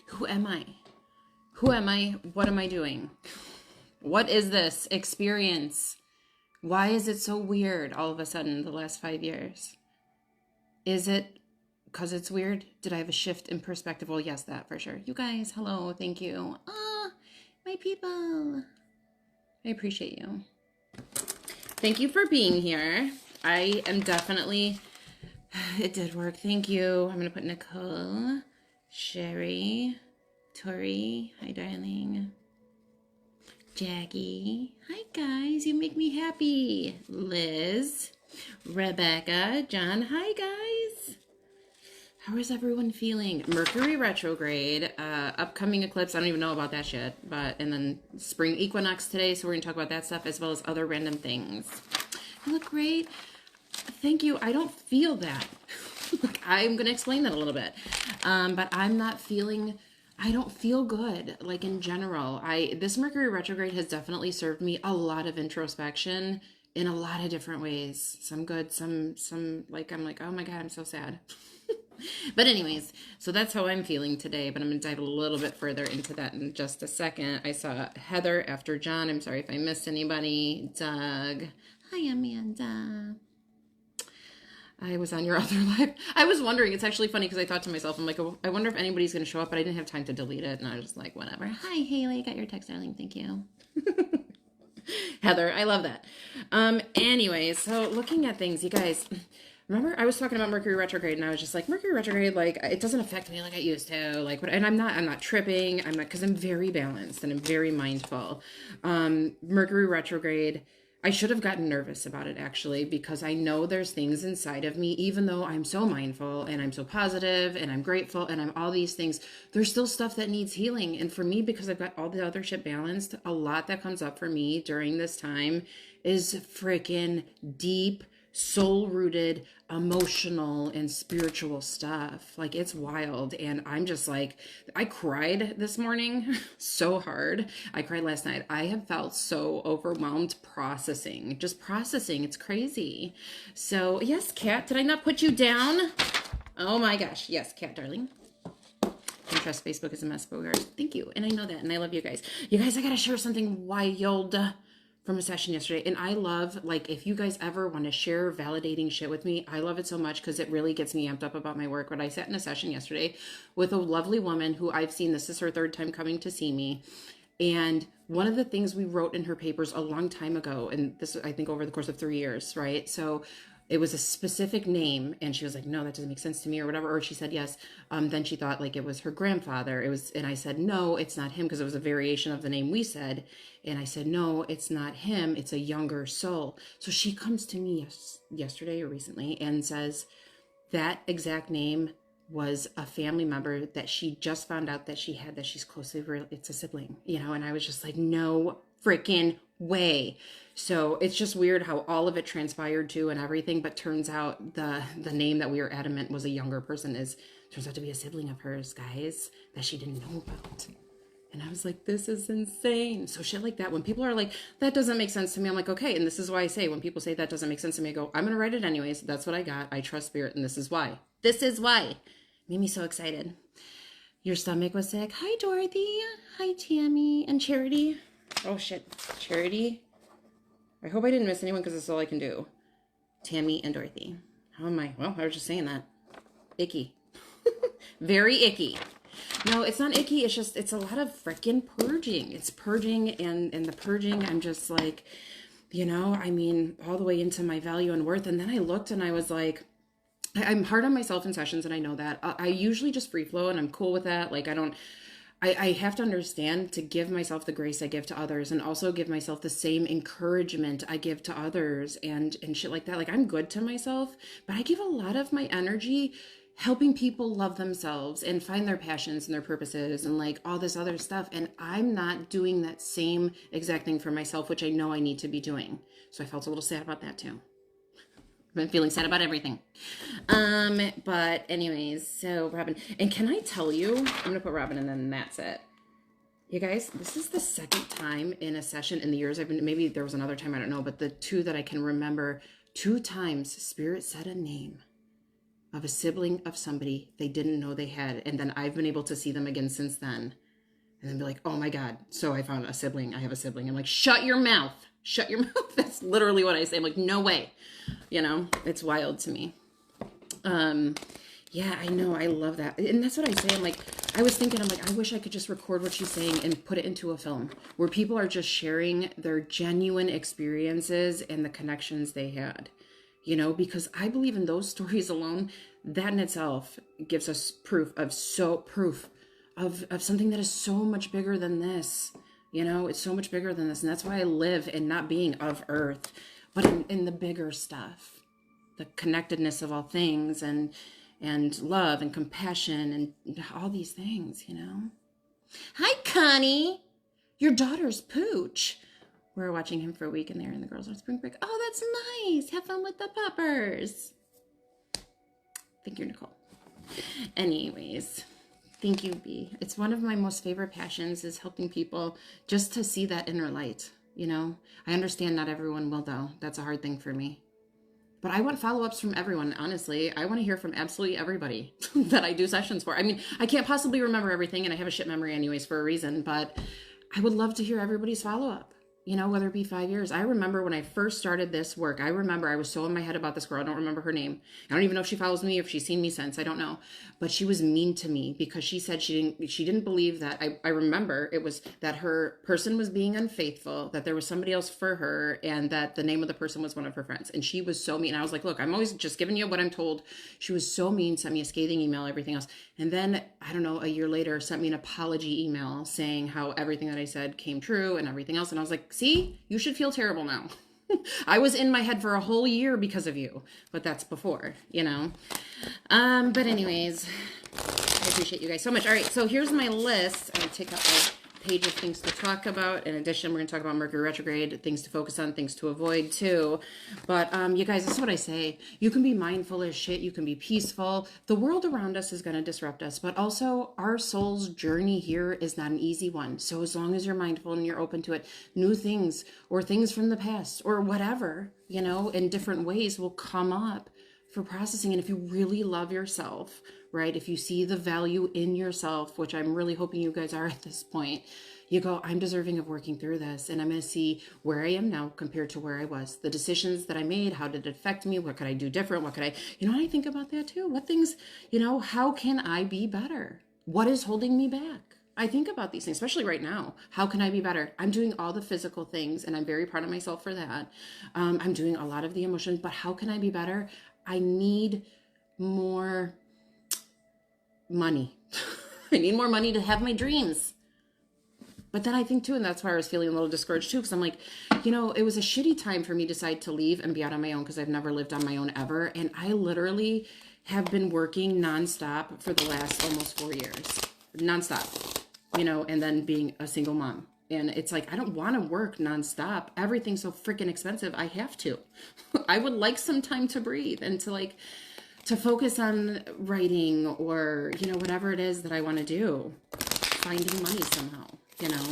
Who am I? Who am I? What am I doing? What is this experience? Why is it so weird all of a sudden the last 5 years? Is it because it's weird? Did I have a shift in perspective? Well, yes, that for sure. You guys, hello, thank you. My people. I appreciate you. Thank you for being here. I am definitely, it did work. Thank you. I'm going to put Nicole, Sherry, Tori, hi darling, Jackie, hi guys, you make me happy, Liz, Rebecca, John, hi guys. How is everyone feeling? Mercury retrograde, upcoming eclipse. I don't even know about that shit. And then spring equinox today. So we're going to talk about that stuff as well as other random things. You look great. Thank you. I don't feel that. I'm going to explain that a little bit. But I'm not feeling, I don't feel good. Like in general, this Mercury retrograde has definitely served me a lot of introspection in a lot of different ways. Some good, some like, I'm like, oh my God, I'm so sad. But anyways, so that's how I'm feeling today, but I'm going to dive a little bit further into that in just a second. I saw Heather after John. I'm sorry if I missed anybody. Doug. Hi, Amanda. I was on your other live. I was wondering, it's actually funny because I thought to myself, I'm like, oh, I wonder if anybody's going to show up, but I didn't have time to delete it. And I was just like, whatever. Hi, Haley. Got your text, darling. Thank you. Heather, I love that. Anyways, so looking at things, you guys... Remember, I was talking about Mercury retrograde, and I was just like, Mercury retrograde, like, it doesn't affect me like it used to, like, and I'm not tripping, because I'm very balanced, and I'm very mindful. Mercury retrograde, I should have gotten nervous about it, actually, because I know there's things inside of me, even though I'm so mindful, and I'm so positive, and I'm grateful, and I'm all these things, there's still stuff that needs healing, and for me, because I've got all the other shit balanced, a lot that comes up for me during this time is freaking deep, soul-rooted, emotional, and spiritual stuff. Like, it's wild. And I'm just like, I cried this morning so hard. I cried last night. I have felt so overwhelmed processing. Just processing. It's crazy. So, yes, Kat, did I not put you down? Oh my gosh. Yes, Kat, darling. Pinterest, Facebook is a mess, but we are. Thank you. And I know that. And I love you guys. You guys, I got to share something wild from a session yesterday. And I love, like, if you guys ever want to share validating shit with me, I love it so much because it really gets me amped up about my work. But I sat in a session yesterday with a lovely woman who I've seen, this is her third time coming to see me. And one of the things we wrote in her papers a long time ago, and this, I think over the course of 3 years, right? So it was a specific name, and she was like, no, that doesn't make sense to me, or whatever. Or she said yes. Then she thought like it was her grandfather. And I said, no, it's not him, because it was a variation of the name we said. And I said, no, it's not him. It's a younger soul. So she comes to me yesterday or recently and says that exact name was a family member that she just found out that she had, that she's closely related. It's a sibling, and I was just like, no freaking way. So it's just weird how all of it transpired too and everything, but turns out the name that we were adamant was a younger person turns out to be a sibling of hers, guys, that she didn't know about. And I was like, this is insane. So shit like that, when people are like, that doesn't make sense to me, I'm like, okay. And this is why I say, when people say that doesn't make sense to me, I go, I'm going to write it anyways. That's what I got. I trust spirit. And this is why. This is why. Made me so excited. Your stomach was sick. Hi, Dorothy. Hi, Tammy. And Charity. Oh, shit. Charity. I hope I didn't miss anyone, because that's all I can do. Tammy and Dorothy. How am I? Well, I was just saying that. Icky. Very icky. No, it's not icky. It's just, it's a lot of freaking purging. It's purging, and the purging, I'm just like, I mean, all the way into my value and worth. And then I looked and I was like, I'm hard on myself in sessions, and I know that. I usually just free flow, and I'm cool with that. Like, I have to understand to give myself the grace I give to others, and also give myself the same encouragement I give to others, and shit like that. Like, I'm good to myself, but I give a lot of my energy helping people love themselves and find their passions and their purposes and like all this other stuff. And I'm not doing that same exact thing for myself, which I know I need to be doing. So I felt a little sad about that too. I've been feeling sad about everything. But anyways, so Robin, and can I tell you, I'm going to put Robin and then that's it. You guys, this is the second time in a session in the years I've been, maybe there was another time, I don't know, but the two that I can remember, 2 times Spirit said a name of a sibling of somebody they didn't know they had. And then I've been able to see them again since then. And then be like, oh my God, so I found a sibling. I have a sibling. I'm like, shut your mouth. Shut your mouth. That's literally what I say. I'm like, no way. You know, it's wild to me. Yeah, I know. I love that. And that's what I say. I'm like, I was thinking, I'm like, I wish I could just record what she's saying and put it into a film where people are just sharing their genuine experiences and the connections they had, you know, because I believe in those stories alone, that in itself gives us proof of something that is so much bigger than this, you know, it's so much bigger than this. And that's why I live in not being of earth, but in the bigger stuff, the connectedness of all things and love and compassion and all these things, you know. Hi, Connie. Your daughter's Pooch. We're watching him for a week and they're in the girls on spring break. Oh, that's nice. Have fun with the puppers. Thank you, Nicole. Anyways, thank you, B. It's one of my most favorite passions is helping people just to see that inner light, you know. I understand not everyone will, though. That's a hard thing for me. But I want follow-ups from everyone, honestly. I want to hear from absolutely everybody that I do sessions for. I mean, I can't possibly remember everything, and I have a shit memory anyways for a reason, but I would love to hear everybody's follow-up. You know, whether it be 5 years. I remember when I first started this work, I remember I was so in my head about this girl. I don't remember her name. I don't even know if she follows me or if she's seen me since. I don't know. But she was mean to me because she said she didn't believe that. I remember it was that her person was being unfaithful, that there was somebody else for her, and that the name of the person was one of her friends. And she was so mean. I was like, look, I'm always just giving you what I'm told. She was so mean, sent me a scathing email, everything else. And then, I don't know, a year later, sent me an apology email saying how everything that I said came true and everything else. And I was like, see, you should feel terrible now. I was in my head for a whole year because of you, but that's before, you know. But anyways, I appreciate you guys so much. All right, so here's my list. I'm going to take up my page of things to talk about. In addition, we're going to talk about Mercury retrograde, things to focus on, things to avoid too. But you guys, this is what I say. You can be mindful as shit. You can be peaceful. The world around us is going to disrupt us, but also our soul's journey here is not an easy one. So as long as you're mindful and you're open to it, new things or things from the past or whatever, you know, in different ways will come up for processing. And if you really love yourself, right? If you see the value in yourself, which I'm really hoping you guys are at this point, you go, I'm deserving of working through this. And I'm going to see where I am now compared to where I was. The decisions that I made, how did it affect me? What could I do different? What could I, you know, I think about that too. What things, you know, how can I be better? What is holding me back? I think about these things, especially right now. How can I be better? I'm doing all the physical things and I'm very proud of myself for that. I'm doing a lot of the emotions, but how can I be better? I need more money. I need more money to have my dreams. But then I think too, and that's why I was feeling a little discouraged too, because I'm like, you know, it was a shitty time for me to decide to leave and be out on my own because I've never lived on my own ever. And I literally have been working nonstop for the last almost 4 years. Nonstop, you know, and then being a single mom. And it's like, I don't want to work nonstop. Everything's so freaking expensive. I have to. I would like some time to breathe and to focus on writing or, you know, whatever it is that I want to do. Finding money somehow, you know.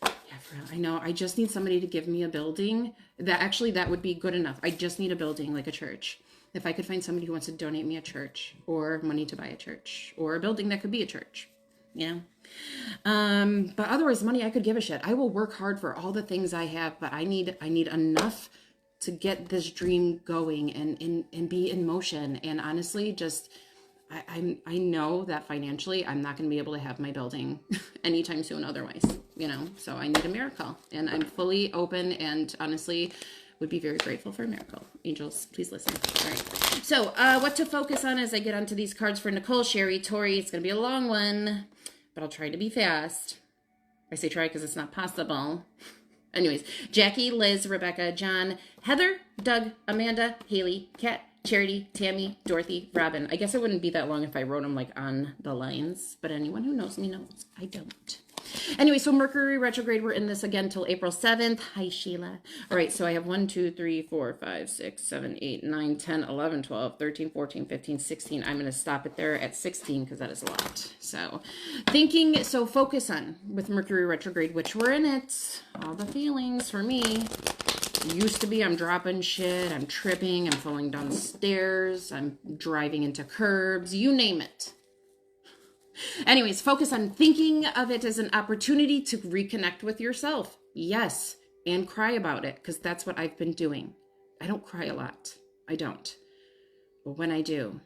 Yeah, for real. I know. I just need somebody to give me a building. That would be good enough. I just need a building like a church. If I could find somebody who wants to donate me a church or money to buy a church or a building that could be a church. Yeah. But otherwise, money, I could give a shit. I will work hard for all the things I have, but I need enough to get this dream going and be in motion. And honestly, just, I know that financially, I'm not going to be able to have my building anytime soon otherwise, you know, so I need a miracle and I'm fully open and honestly would be very grateful for a miracle. Angels, please listen. All right. So, what to focus on as I get onto these cards for Nicole, Sherry, Tori. It's going to be a long one, but I'll try to be fast. I say try because it's not possible. Anyways, Jackie, Liz, Rebecca, John, Heather, Doug, Amanda, Haley, Kat, Charity, Tammy, Dorothy, Robin. I guess it wouldn't be that long if I wrote them like on the lines, but anyone who knows me knows I don't. Anyway, so Mercury retrograde, we're in this again till April 7th. Hi, Sheila. All right, so I have 1, 2, 3, 4, 5, 6, 7, 8, 9, 10, 11, 12, 13, 14, 15, 16. I'm going to stop it there at 16 because that is a lot. So focus on with Mercury retrograde, which we're in it. All the feelings for me. Used to be I'm dropping shit, I'm tripping, I'm falling down stairs, I'm driving into curbs, you name it. Anyways, focus on thinking of it as an opportunity to reconnect with yourself. Yes, and cry about it, because that's what I've been doing. I don't cry a lot. I don't. But when I do,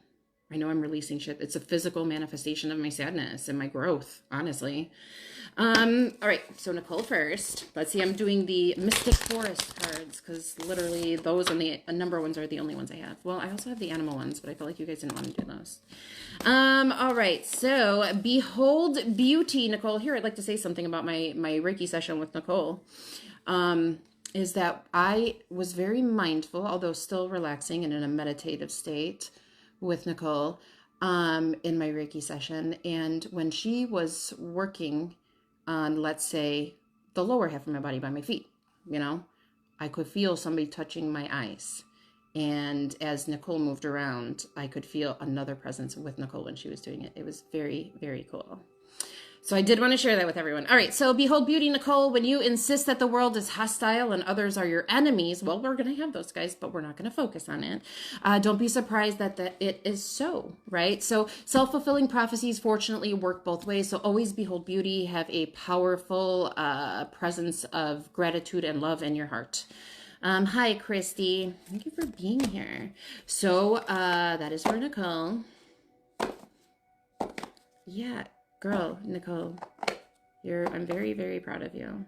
I know I'm releasing shit. It's a physical manifestation of my sadness and my growth, honestly. All right, so Nicole first. Let's see, I'm doing the Mystic Forest cards, because literally those and the number ones are the only ones I have. Well, I also have the animal ones, but I feel like you guys didn't want to do those. All right, so Behold Beauty, Nicole. Here, I'd like to say something about my Reiki session with Nicole. Is that I was very mindful, although still relaxing and in a meditative state with Nicole in my Reiki session. And when she was working on, let's say, the lower half of my body by my feet, I could feel somebody touching my eyes. And as Nicole moved around, I could feel another presence with Nicole when she was doing it. It was very, very cool. So I did want to share that with everyone. All right, so Behold Beauty, Nicole, when you insist that the world is hostile and others are your enemies, well, we're going to have those guys, but we're not going to focus on it. Don't be surprised that it is so, right? So self-fulfilling prophecies, fortunately, work both ways. So always behold beauty, have a powerful presence of gratitude and love in your heart. Hi, Christy. Thank you for being here. So that is for Nicole. Yeah. Girl, Nicole, I'm very, very proud of you.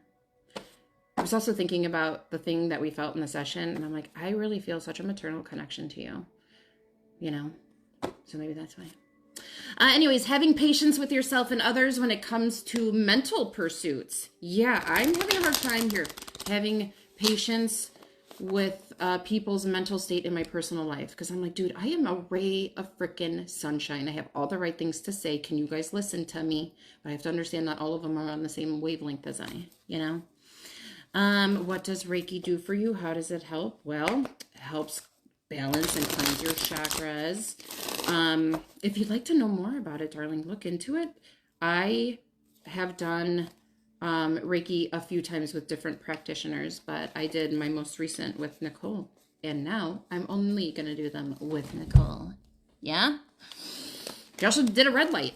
I was also thinking about the thing that we felt in the session, and I'm like, I really feel such a maternal connection to you, so maybe that's why. Anyways, having patience with yourself and others when it comes to mental pursuits. Yeah, I'm having a hard time here having patience with people's mental state in my personal life, because I'm like, dude, I am a ray of freaking sunshine. I have all the right things to say. Can you guys listen to me? But I have to understand that all of them are on the same wavelength as I, What does Reiki do for you? How does it help? Well, it helps balance and cleanse your chakras. If you'd like to know more about it, darling, look into it. I have done Reiki a few times with different practitioners, but I did my most recent with Nicole, and now I'm only going to do them with Nicole. Yeah? I also did a red light,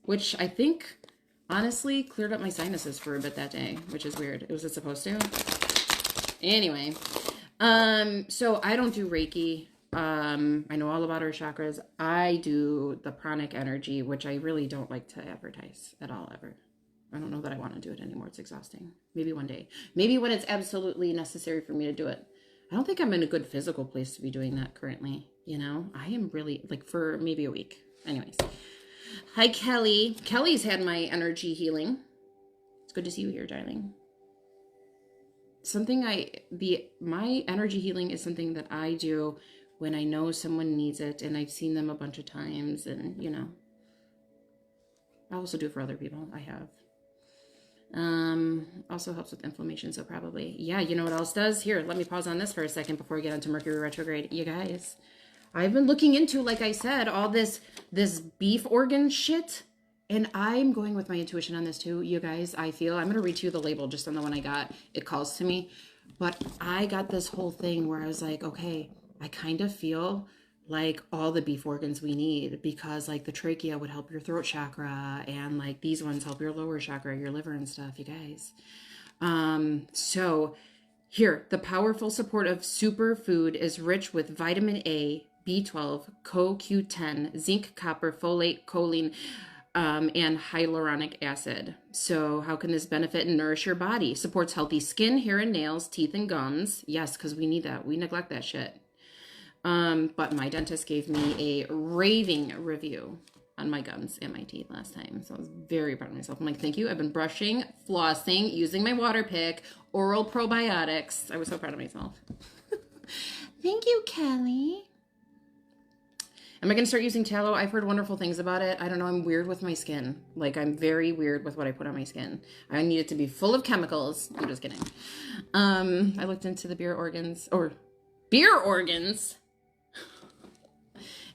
which I think honestly cleared up my sinuses for a bit that day, which is weird. Was it supposed to? Anyway, so I don't do Reiki. I know all about our chakras. I do the pranic energy, which I really don't like to advertise at all, ever. I don't know that I want to do it anymore. It's exhausting. Maybe one day. Maybe when it's absolutely necessary for me to do it. I don't think I'm in a good physical place to be doing that currently. I am really, for maybe a week. Anyways. Hi, Kelly. Kelly's had my energy healing. It's good to see you here, darling. My energy healing is something that I do when I know someone needs it, and I've seen them a bunch of times, and, I also do it for other people. I have. Also helps with inflammation, so probably. Yeah, you know what else does? Here, let me pause on this for a second before we get into Mercury retrograde. You guys, I've been looking into, like I said, all this beef organ shit, and I'm going with my intuition on this too. You guys, I'm going to read to you the label just on the one I got. It calls to me, but I got this whole thing where I was like, okay, I kind of feel like all the beef organs we need, because the trachea would help your throat chakra, and these ones help your lower chakra, your liver and stuff, you guys. So here, the powerful support of superfood is rich with vitamin A, B12, CoQ10, zinc, copper, folate, choline, and hyaluronic acid. So how can this benefit and nourish your body? Supports healthy skin, hair and nails, teeth and gums. Yes, because we need that. We neglect that shit. But my dentist gave me a raving review on my gums and my teeth last time. So I was very proud of myself. I'm like, thank you. I've been brushing, flossing, using my water pick, oral probiotics. I was so proud of myself. Thank you, Kelly. Am I going to start using tallow? I've heard wonderful things about it. I don't know. I'm weird with my skin. I'm very weird with what I put on my skin. I need it to be full of chemicals. I'm just kidding. I looked into the beer organs.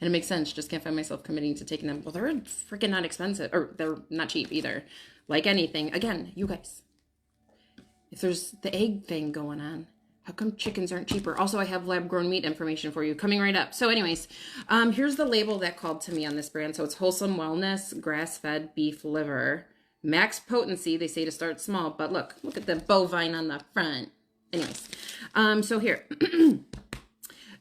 And it makes sense. Just can't find myself committing to taking them. Well, they're freaking not expensive. Or they're not cheap either. Like anything. Again, you guys. If there's the egg thing going on, How come chickens aren't cheaper? Also, I have lab-grown meat information for you coming right up. So anyways, here's the label that called to me on this brand. So it's Wholesome Wellness Grass-Fed Beef Liver. Max potency, they say to start small, but look at the bovine on the front. Anyways, so here.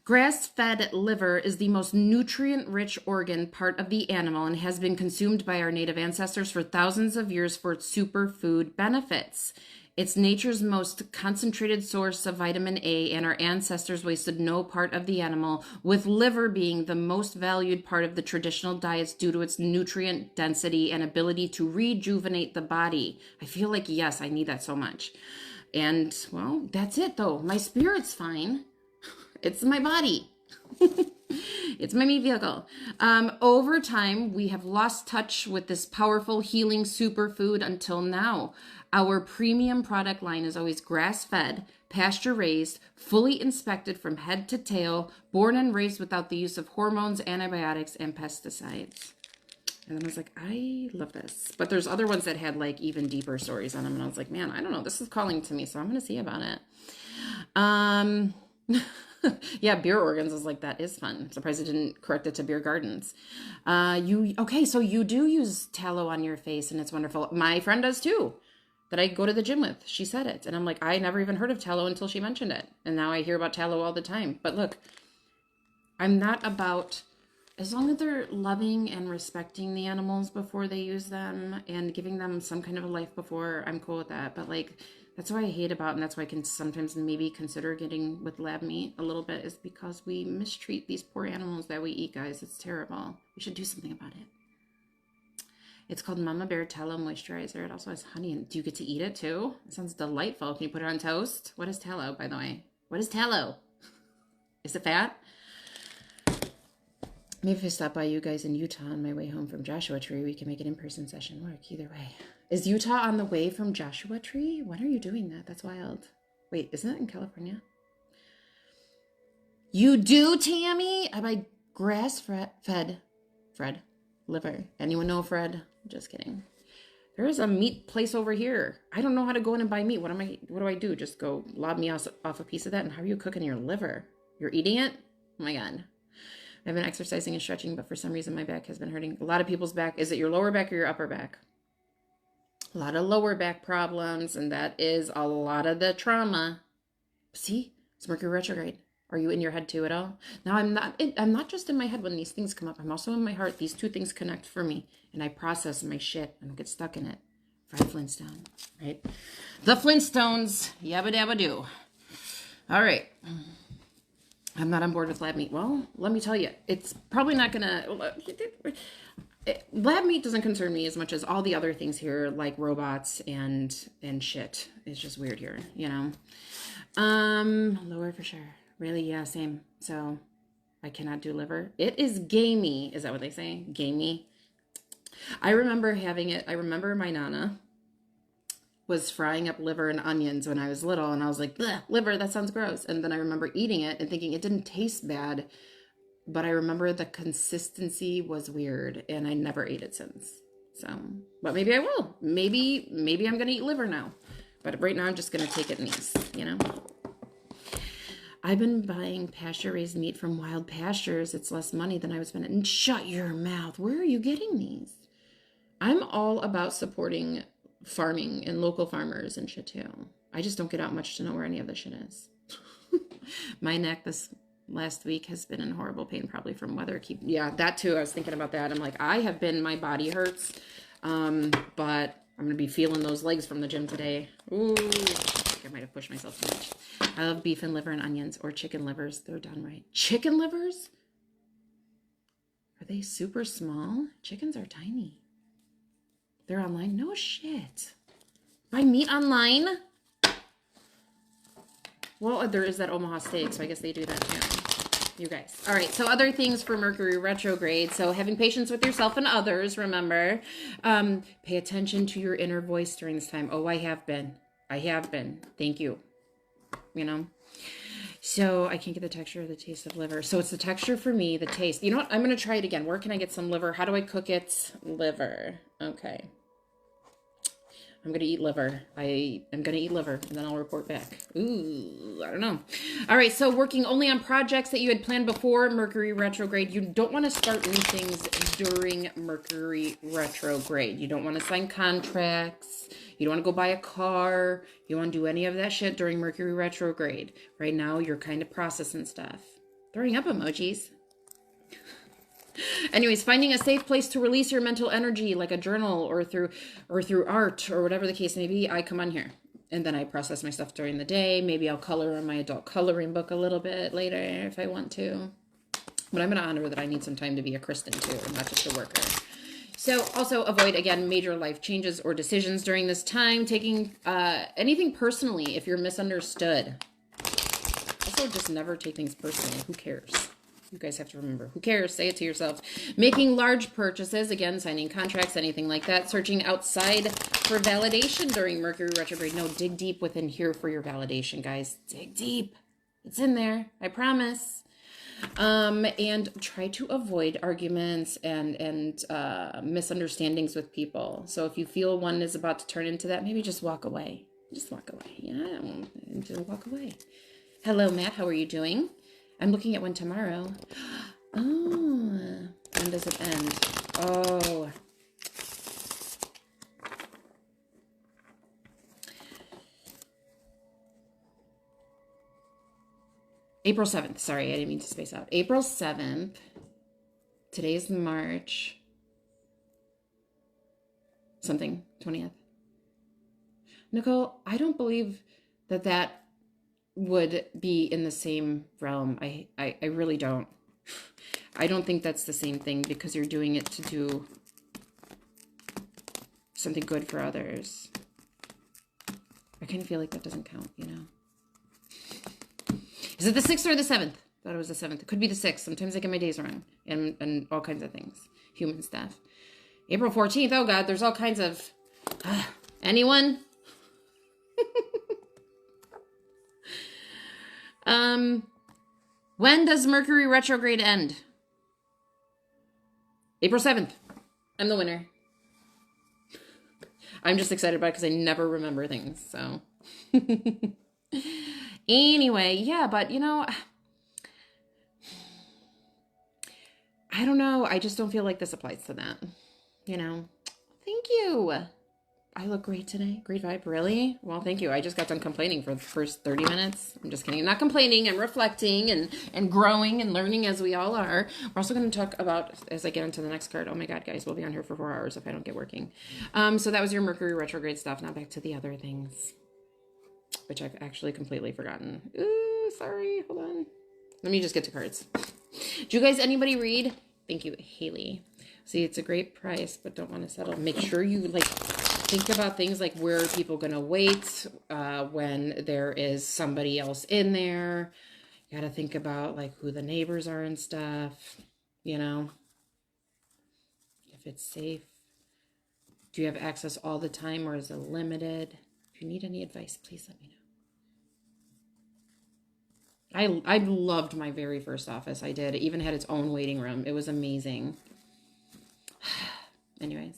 Grass-fed liver is the most nutrient-rich organ part of the animal and has been consumed by our native ancestors for thousands of years for its superfood benefits. It's nature's most concentrated source of vitamin A, and our ancestors wasted no part of the animal, with liver being the most valued part of the traditional diets due to its nutrient density and ability to rejuvenate the body. I feel like, yes, I need that so much. And, well, that's it, though. My spirit's fine. It's my body. It's my meat vehicle. Over time, we have lost touch with this powerful healing superfood until now. Our premium product line is always grass-fed, pasture-raised, fully inspected from head to tail, born and raised without the use of hormones, antibiotics, and pesticides. And then I was like, I love this. But there's other ones that had like even deeper stories on them. And I was like, man, I don't know. This is calling to me, so I'm going to see about it. Yeah, beer organs is like, that is fun. I'm surprised it didn't correct it to beer gardens. Okay, so you do use tallow on your face and it's wonderful. My friend does too, that I go to the gym with. She said it. And I'm like, I never even heard of tallow until she mentioned it. And now I hear about tallow all the time. But look, I'm not about, as long as they're loving and respecting the animals before they use them and giving them some kind of a life before, I'm cool with that. But like, that's what I hate about, and that's why I can sometimes maybe consider getting with lab meat a little bit, is because we mistreat these poor animals that we eat, guys. It's terrible. We should do something about it. It's called Mama Bear Tallow Moisturizer. It also has honey. And do you get to eat it too? It sounds delightful. Can you put it on toast? What is tallow, by the way? What is tallow? Is it fat? Maybe if I stop by you guys in Utah on my way home from Joshua Tree, we can make an in-person session work. Either way. Is Utah on the way from Joshua Tree? When are you doing that? That's wild. Wait, isn't it in California? You do, Tammy? I buy grass-fed Fred liver. Anyone know Fred? Just kidding. There is a meat place over here. I don't know how to go in and buy meat. What do I do? Just go lob me off a piece of that? And how are you cooking your liver? You're eating it? Oh my God. I've been exercising and stretching, but for some reason my back has been hurting. A lot of people's back. Is it your lower back or your upper back? A lot of lower back problems, and that is a lot of the trauma. See? It's Mercury retrograde. Are you in your head too at all? Now, I'm not just in my head when these things come up. I'm also in my heart. These two things connect for me, and I process my shit. I don't get stuck in it. Fred Flintstone, right? The Flintstones. Yabba dabba doo. All right. I'm not on board with lab meat. Well, let me tell you, it's probably not going to... Lab meat doesn't concern me as much as all the other things here, like robots and shit. It's just weird here, you know? Lower for sure. Really? Yeah, same. So I cannot do liver. It is gamey. Is that what they say? Gamey. I remember having it. I remember my Nana was frying up liver and onions when I was little, and I was like, bleh, liver, that sounds gross. And then I remember eating it and thinking it didn't taste bad, but I remember the consistency was weird, and I never ate it since. So, but maybe I will. Maybe I'm going to eat liver now. But right now I'm just going to take it in these, you know. I've been buying pasture-raised meat from Wild Pastures. It's less money than I was spending. And shut your mouth. Where are you getting these? I'm all about supporting farming and local farmers and shit too. I just don't get out much to know where any of this shit is. My neck this last week has been in horrible pain, probably from weather. Yeah, that too. I was thinking about that. I'm like, my body hurts, but I'm going to be feeling those legs from the gym today. Ooh, I think I might have pushed myself too much. I love beef and liver and onions, or chicken livers. They're done right. Chicken livers? Are they super small? Chickens are tiny. They're online? No shit. Buy meat online? Well, there is that Omaha steak, so I guess they do that too. You guys. All right, so other things for Mercury retrograde. So having patience with yourself and others, remember. Pay attention to your inner voice during this time. Oh, I have been. Thank you. You know? So I can't get the texture or the taste of liver. So it's the texture for me, the taste. You know what? I'm going to try it again. Where can I get some liver? How do I cook it? Liver. Okay. I'm going to eat liver. I am going to eat liver, and then I'll report back. Ooh, I don't know. All right, so working only on projects that you had planned before Mercury retrograde. You don't want to start new things during Mercury retrograde. You don't want to sign contracts. You don't want to go buy a car. You don't want to do any of that shit during Mercury retrograde. Right now, you're kind of processing stuff. Throwing up emojis. Anyways, finding a safe place to release your mental energy, like a journal or through art or whatever the case may be. I come on here and then I process my stuff during the day. Maybe I'll color on my adult coloring book a little bit later if I want to. But I'm going to honor that I need some time to be a Christin too, and not just a worker. So also avoid, again, major life changes or decisions during this time. Taking anything personally if you're misunderstood. Also, just never take things personally. Who cares? You guys have to remember, who cares? Say it to yourself. Making large purchases, again, signing contracts, anything like that. Searching outside for validation during Mercury retrograde. No, dig deep within here for your validation, guys. Dig deep. It's in there. I promise. And try to avoid arguments and misunderstandings with people. So if you feel one is about to turn into that, maybe just walk away. Just walk away. Yeah, just walk away. Hello, Matt. How are you doing? I'm looking at one tomorrow. Oh, when does it end? Oh. April 7th. Sorry, I didn't mean to space out. April 7th. Today's March. Something. 20th. Nicole, I don't believe that would be in the same realm. I really don't. I don't think that's the same thing because you're doing it to do something good for others. I kind of feel like that doesn't count, you know? Is it the 6th or the 7th? I thought it was the 7th. It could be the 6th. Sometimes I get my days wrong and all kinds of things. Human stuff. April 14th. Oh, God. There's all kinds of... anyone? When does Mercury retrograde end? April 7th. I'm the winner. I'm just excited about it because I never remember things, so. Anyway, yeah, but, you know, I don't know. I just don't feel like this applies to that, you know. Thank you. I look great today. Great vibe. Really? Well, thank you. I just got done complaining for the first 30 minutes. I'm just kidding. I'm not complaining. I'm reflecting and growing and learning as we all are. We're also going to talk about, as I get into the next card, oh my God, guys, we'll be on here for 4 hours if I don't get working. So that was your Mercury retrograde stuff. Now back to the other things, which I've actually completely forgotten. Ooh, sorry. Hold on. Let me just get to cards. Do you guys, anybody read? Thank you, Haley. See, it's a great price, but don't want to settle. Make sure you, like, think about things like where are people going to wait when there is somebody else in there. You got to think about like who the neighbors are and stuff, you know, if it's safe. Do you have access all the time or is it limited? If you need any advice, please let me know. I loved my very first office. I did. It even had its own waiting room. It was amazing. Anyways.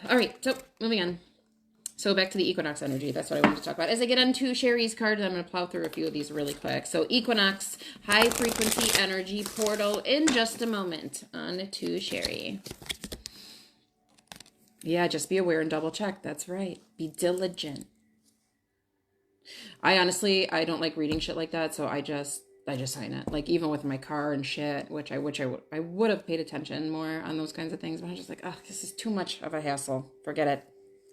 All right, so moving on. So back to the Equinox energy. That's what I wanted to talk about. As I get into Sherry's card, I'm going to plow through a few of these really quick. So Equinox, high frequency energy portal in just a moment. On to Sherry. Yeah, just be aware and double check. That's right. Be diligent. I don't like reading shit like that, so I just sign it. Like even with my car and shit, which I would have paid attention more on those kinds of things, but I'm just like, oh, this is too much of a hassle. Forget it.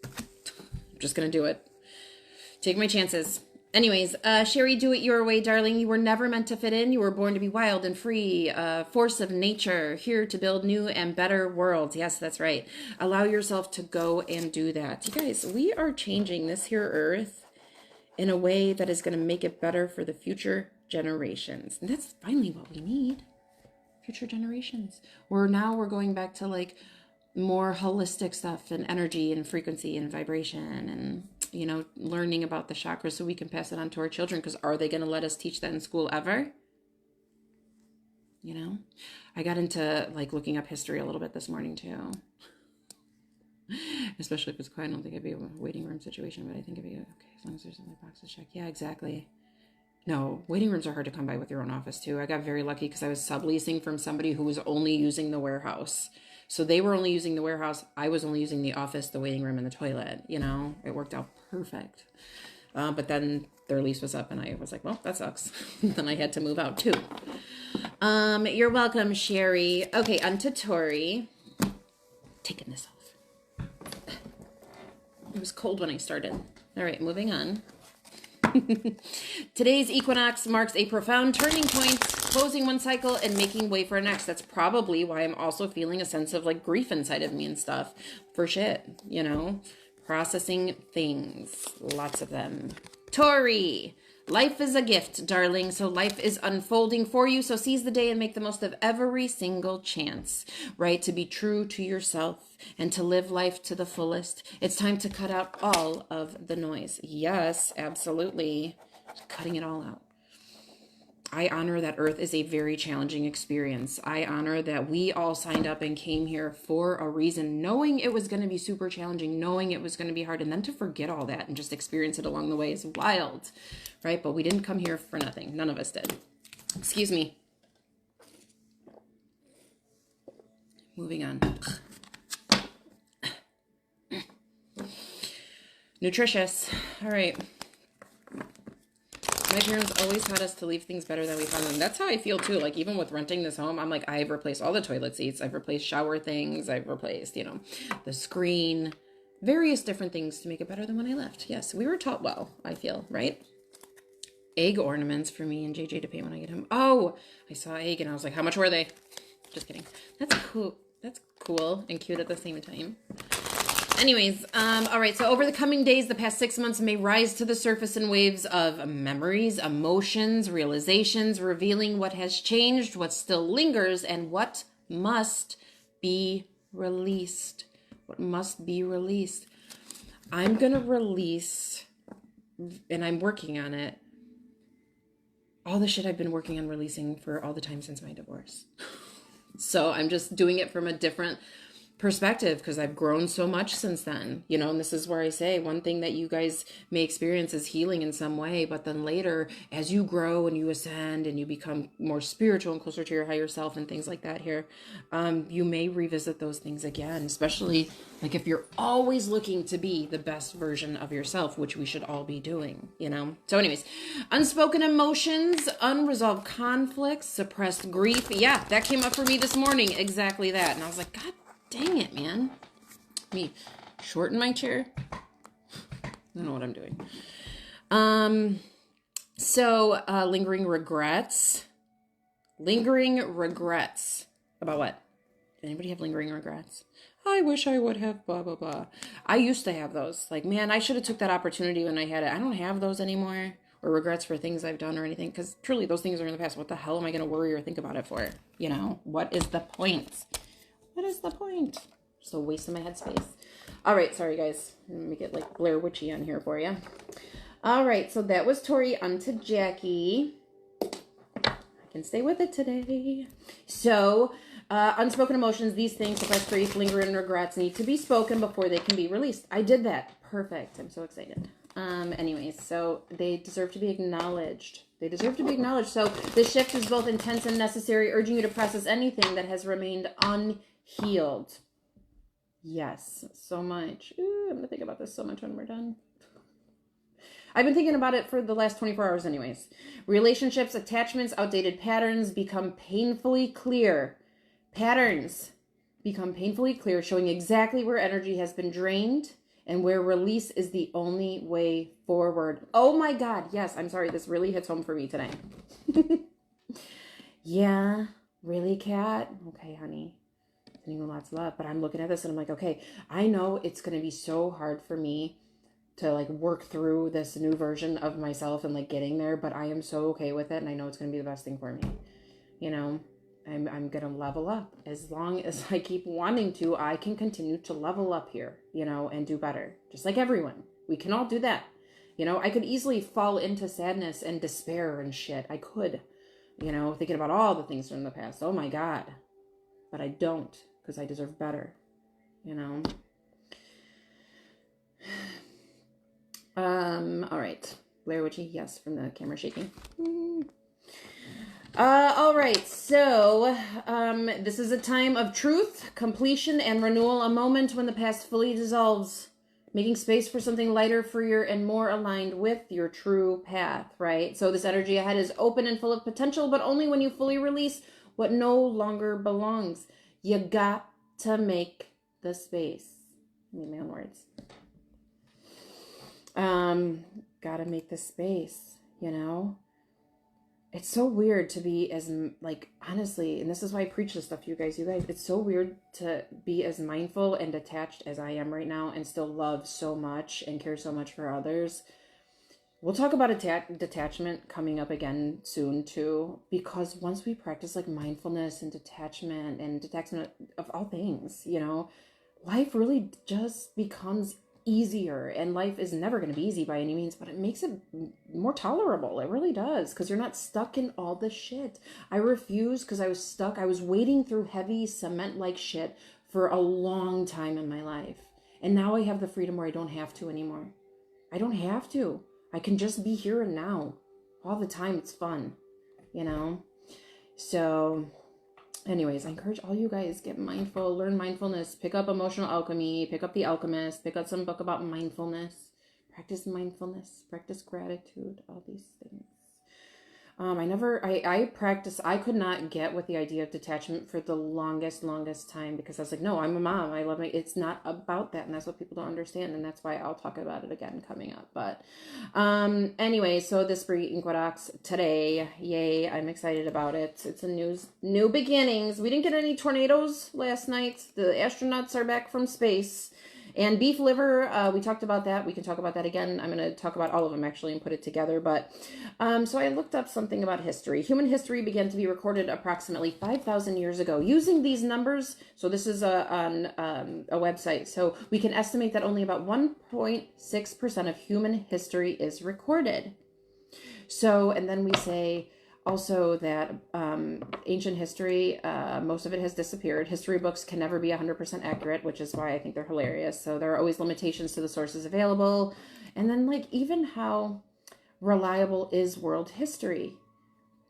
I'm just gonna do it. Take my chances. Anyways, Sherry, do it your way, darling. You were never meant to fit in. You were born to be wild and free. Force of nature, here to build new and better worlds. Yes, that's right. Allow yourself to go and do that. You guys, we are changing this here earth in a way that is going to make it better for the future generations. And that's finally what we need. Future generations. We're going back to like more holistic stuff and energy and frequency and vibration and, you know, learning about the chakras so we can pass it on to our children. Because are they going to let us teach that in school ever? You know, I got into like looking up history a little bit this morning too. Especially if it's quiet. I don't think it'd be a waiting room situation, but I think it'd be okay as long as there's other boxes checked. Yeah, exactly. No, waiting rooms are hard to come by with your own office too. I got very lucky because I was subleasing from somebody who was only using the warehouse. So they were only using the warehouse. I was only using the office, the waiting room, and the toilet. You know, it worked out perfect. But then their lease was up and I was like, well, that sucks. Then I had to move out too. You're welcome, Sherry. Okay, on to Tori. Taking this off. It was cold when I started. All right, moving on. Today's equinox marks a profound turning point, closing one cycle and making way for a next. That's probably why I'm also feeling a sense of like grief inside of me and stuff for shit, you know, processing things, lots of them. Tori, life is a gift, darling. So life is unfolding for you. So seize the day and make the most of every single chance, right? To be true to yourself and to live life to the fullest. It's time to cut out all of the noise. Yes, absolutely. Cutting it all out. I honor that Earth is a very challenging experience. I honor that we all signed up and came here for a reason, knowing it was going to be super challenging, knowing it was going to be hard, and then to forget all that and just experience it along the way is wild, right? But we didn't come here for nothing. None of us did. Excuse me. Moving on. Nutritious. All right. My parents always taught us to leave things better than we found them. That's how I feel too. Like even with renting this home, I'm like, I've replaced all the toilet seats. I've replaced shower things. I've replaced, you know, the screen, various different things to make it better than when I left. Yes, we were taught well, I feel, right? Egg ornaments for me and JJ to pay when I get home. Oh, I saw egg and I was like, how much were they? Just kidding. That's cool. That's cool and cute at the same time. Anyways, all right, so over the coming days, the past 6 months may rise to the surface in waves of memories, emotions, realizations, revealing what has changed, what still lingers, and what must be released. What must be released. I'm going to release, and I'm working on it, all the shit I've been working on releasing for all the time since my divorce. So I'm just doing it from a different perspective because I've grown so much since then, you know, and this is where I say one thing that you guys may experience is healing in some way, but then later as you grow and you ascend and you become more spiritual and closer to your higher self and things like that here, you may revisit those things again, especially like if you're always looking to be the best version of yourself, which we should all be doing, you know. So anyways, unspoken emotions, unresolved conflicts, suppressed grief. Yeah, that came up for me this morning, exactly that. And I was like, God dang it, man. Let me shorten my chair. I don't know what I'm doing. Lingering regrets. Lingering regrets. About what? Does anybody have lingering regrets? I wish I would have blah, blah, blah. I used to have those. Like, man, I should have took that opportunity when I had it. I don't have those anymore. Or regrets for things I've done or anything. Because truly, those things are in the past. What the hell am I going to worry or think about it for? You know? What is the point? What is the point? Just a waste of my headspace. All right, sorry guys. Let me get like Blair Witchy on here for you. All right, so that was Tori. On to Jackie. I can stay with it today. So, unspoken emotions, these things, suppressed grief, lingering regrets, need to be spoken before they can be released. I did that. Perfect. I'm so excited. Anyways, so they deserve to be acknowledged. They deserve to be acknowledged. So this shift is both intense and necessary, urging you to process anything that has remained unhealed. Yes, so much. Ooh, I'm going to think about this so much when we're done. I've been thinking about it for the last 24 hours anyways. Relationships, attachments, outdated patterns become painfully clear. Patterns become painfully clear, showing exactly where energy has been drained and where release is the only way forward. Oh my God, yes, I'm sorry, this really hits home for me today. Yeah, really, Kat? Okay, honey. Sending you lots of love, but I'm looking at this and I'm like, okay, I know it's going to be so hard for me to like work through this new version of myself and like getting there, but I am so okay with it and I know it's going to be the best thing for me. You know, I'm going to level up. As long as I keep wanting to, I can continue to level up here, you know, and do better. Just like everyone. We can all do that. You know, I could easily fall into sadness and despair and shit. I could, you know, thinking about all the things from the past. Oh my God. But I don't, because I deserve better, you know. All right. Blair Witchy, yes, from the camera shaking. All right, so this is a time of truth, completion, and renewal, a moment when the past fully dissolves, making space for something lighter, freer, and more aligned with your true path, right? So this energy ahead is open and full of potential, but only when you fully release what no longer belongs. You got to make the space. I mean, my own words. Gotta make the space, you know? It's so weird to be as, like, honestly, and this is why I preach this stuff to you guys, it's so weird to be as mindful and detached as I am right now and still love so much and care so much for others. We'll talk about detachment coming up again soon too, because once we practice like mindfulness and detachment of all things, you know, life really just becomes easier, and life is never going to be easy by any means, but it makes it more tolerable. It really does, because you're not stuck in all the shit. I refused because I was stuck. I was wading through heavy cement-like shit for a long time in my life, and now I have the freedom where I don't have to anymore. I don't have to. I can just be here and now all the time. It's fun, you know? So anyways, I encourage all you guys, get mindful, learn mindfulness, pick up Emotional Alchemy, pick up The Alchemist, pick up some book about mindfulness, practice gratitude, all these things. I could not get with the idea of detachment for the longest time, because I was like, no, I'm a mom. I love it's not about that. And that's what people don't understand. And that's why I'll talk about it again coming up. But, anyway, so this Equinox today, yay. I'm excited about it. It's a new beginnings. We didn't get any tornadoes last night. The astronauts are back from space. And beef liver, we talked about that. We can talk about that again. I'm going to talk about all of them actually and put it together. But so I looked up something about history. Human history began to be recorded approximately 5,000 years ago using these numbers. So this is on a website. So we can estimate that only about 1.6% of human history is recorded. So, and then we say also that ancient history, most of it has disappeared. History books can never be 100% accurate, which is why I think they're hilarious. So there are always limitations to the sources available. And then like even how reliable is world history?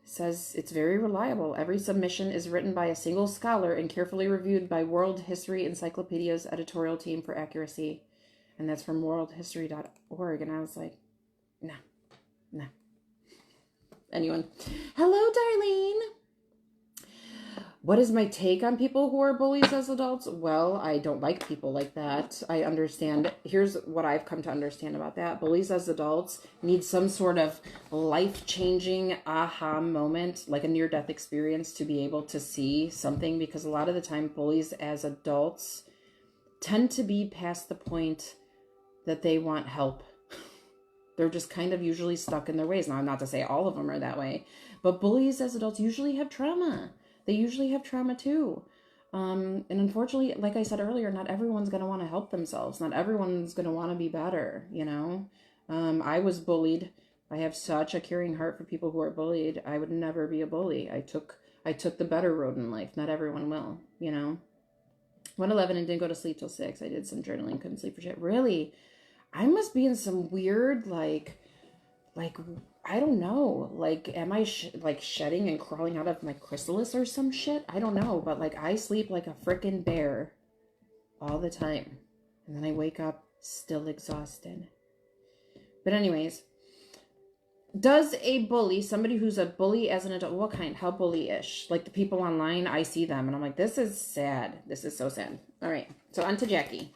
It says it's very reliable. Every submission is written by a single scholar and carefully reviewed by World History Encyclopedia's editorial team for accuracy. And that's from worldhistory.org. And I was like, no. Anyone? Hello, Darlene. What is my take on people who are bullies as adults? Well, I don't like people like that. I understand. Here's what I've come to understand about that. Bullies as adults need some sort of life-changing aha moment, like a near-death experience, to be able to see something, because a lot of the time bullies as adults tend to be past the point that they want help. They're just kind of usually stuck in their ways. Now, I'm not to say all of them are that way, but bullies as adults usually have trauma. They usually have trauma too. And unfortunately, like I said earlier, not everyone's going to want to help themselves. Not everyone's going to want to be better, you know? I was bullied. I have such a caring heart for people who are bullied. I would never be a bully. I took the better road in life. Not everyone will, you know? 1:11 and didn't go to sleep till 6. I did some journaling, couldn't sleep for shit. Really? I must be in some weird, like, I don't know, like, am I, shedding and crawling out of my chrysalis or some shit? I don't know, but, like, I sleep like a frickin' bear all the time. And then I wake up still exhausted. But anyways, does a bully, somebody who's a bully as an adult, what kind? How bully-ish? Like the people online, I see them, and I'm like, this is sad. This is so sad. All right, so on to Jackie.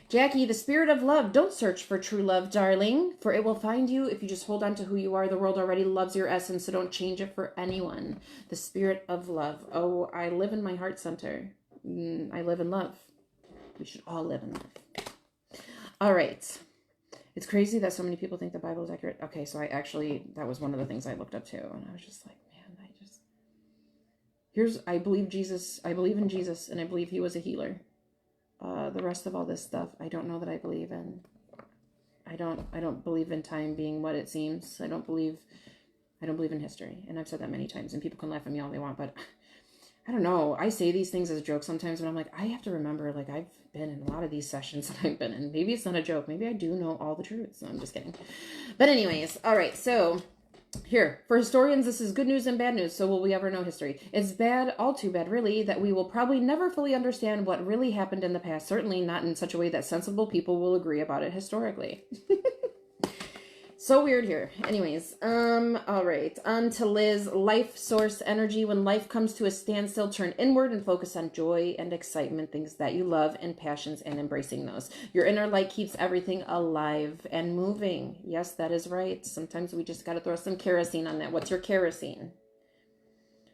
Jackie, the spirit of love. Don't search for true love, darling, for it will find you if you just hold on to who you are. The world already loves your essence, so don't change it for anyone. The spirit of love. Oh, I live in my heart center. I live in love. We should all live in love. All right. It's crazy that so many people think the Bible is accurate. Okay, so that was one of the things I looked up too, and I was just like, man, I believe in Jesus, and I believe he was a healer. The rest of all this stuff, I don't know that I believe in. I don't believe in time being what it seems. I don't believe in history. And I've said that many times, and people can laugh at me all they want, but I don't know. I say these things as a joke sometimes, but I'm like, I have to remember, like, I've been in a lot of these sessions that I've been in. Maybe it's not a joke. Maybe I do know all the truth. So I'm just kidding. But anyways, all right. So here, for historians, this is good news and bad news. So will we ever know history? It's bad, all too bad, really, that we will probably never fully understand what really happened in the past. Certainly not in such a way that sensible people will agree about it historically. So weird here. Anyways, all right. On to Liz. Life source energy. When life comes to a standstill, turn inward and focus on joy and excitement, things that you love, and passions, and embracing those. Your inner light keeps everything alive and moving. Yes, that is right. Sometimes we just got to throw some kerosene on that. What's your kerosene?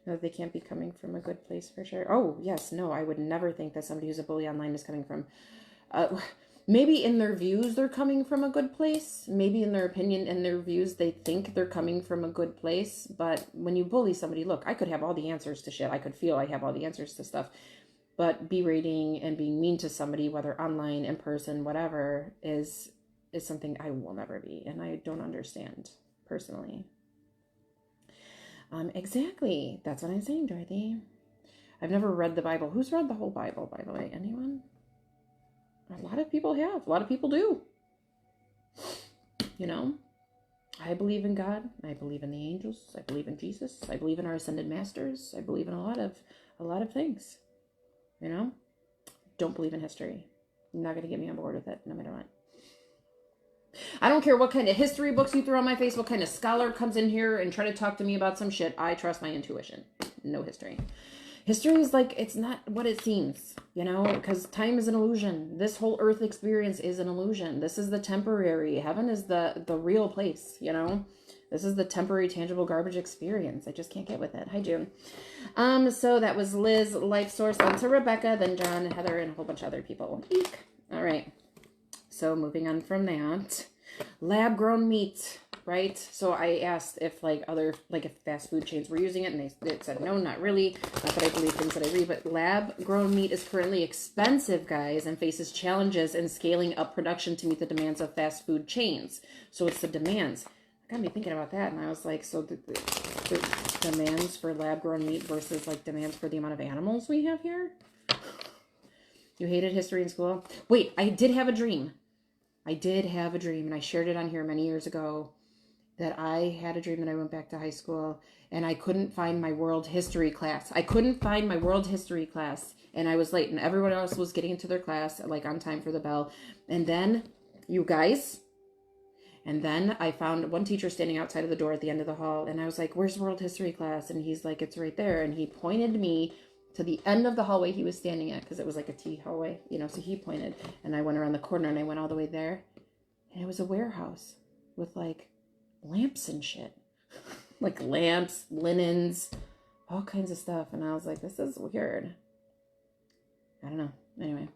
No, they can't be coming from a good place for sure. Oh, yes. No, I would never think that somebody who's a bully online is coming from... Maybe in their views, they're coming from a good place. Maybe in their opinion and their views, they think they're coming from a good place. But when you bully somebody, look, I could have all the answers to shit. I could feel I have all the answers to stuff. But berating and being mean to somebody, whether online, in person, whatever, is something I will never be. And I don't understand, personally. Exactly. That's what I'm saying, Dorothy. I've never read the Bible. Who's read the whole Bible, by the way? Anyone? A lot of people have. A lot of people do. You know, I believe in God. I believe in the angels. I believe in Jesus. I believe in our ascended masters. I believe in a lot of things. You know, don't believe in history. You're not going to get me on board with it, no matter what. I don't care what kind of history books you throw on my face, what kind of scholar comes in here and try to talk to me about some shit. I trust my intuition. No history. History is like, it's not what it seems, you know, because time is an illusion. This whole earth experience is an illusion. This is the temporary. Heaven is the real place, you know. This is the temporary, tangible garbage experience. I just can't get with it. Hi, June. So that was Liz, Life Source, on to Rebecca, then John, Heather, and a whole bunch of other people. Eek. All right. So moving on from that, lab-grown meat. Right? So I asked if if fast food chains were using it, and they said no, not really. Not that I believe things that I read, but lab-grown meat is currently expensive, guys, and faces challenges in scaling up production to meet the demands of fast food chains. So it's the demands. I got me thinking about that, and I was like, so the demands for lab-grown meat versus like demands for the amount of animals we have here? You hated history in school? Wait, I did have a dream. And I shared it on here many years ago. That I had a dream that I went back to high school and I couldn't find my world history class. And I was late and everyone else was getting into their class like on time for the bell. And then, you guys, I found one teacher standing outside of the door at the end of the hall. And I was like, where's world history class? And he's like, it's right there. And he pointed me to the end of the hallway he was standing at because it was like a T hallway, you know, so he pointed and I went around the corner and I went all the way there. And it was a warehouse with like lamps and shit. Like lamps, linens, all kinds of stuff. And I was like, this is weird. I don't know. Anyway.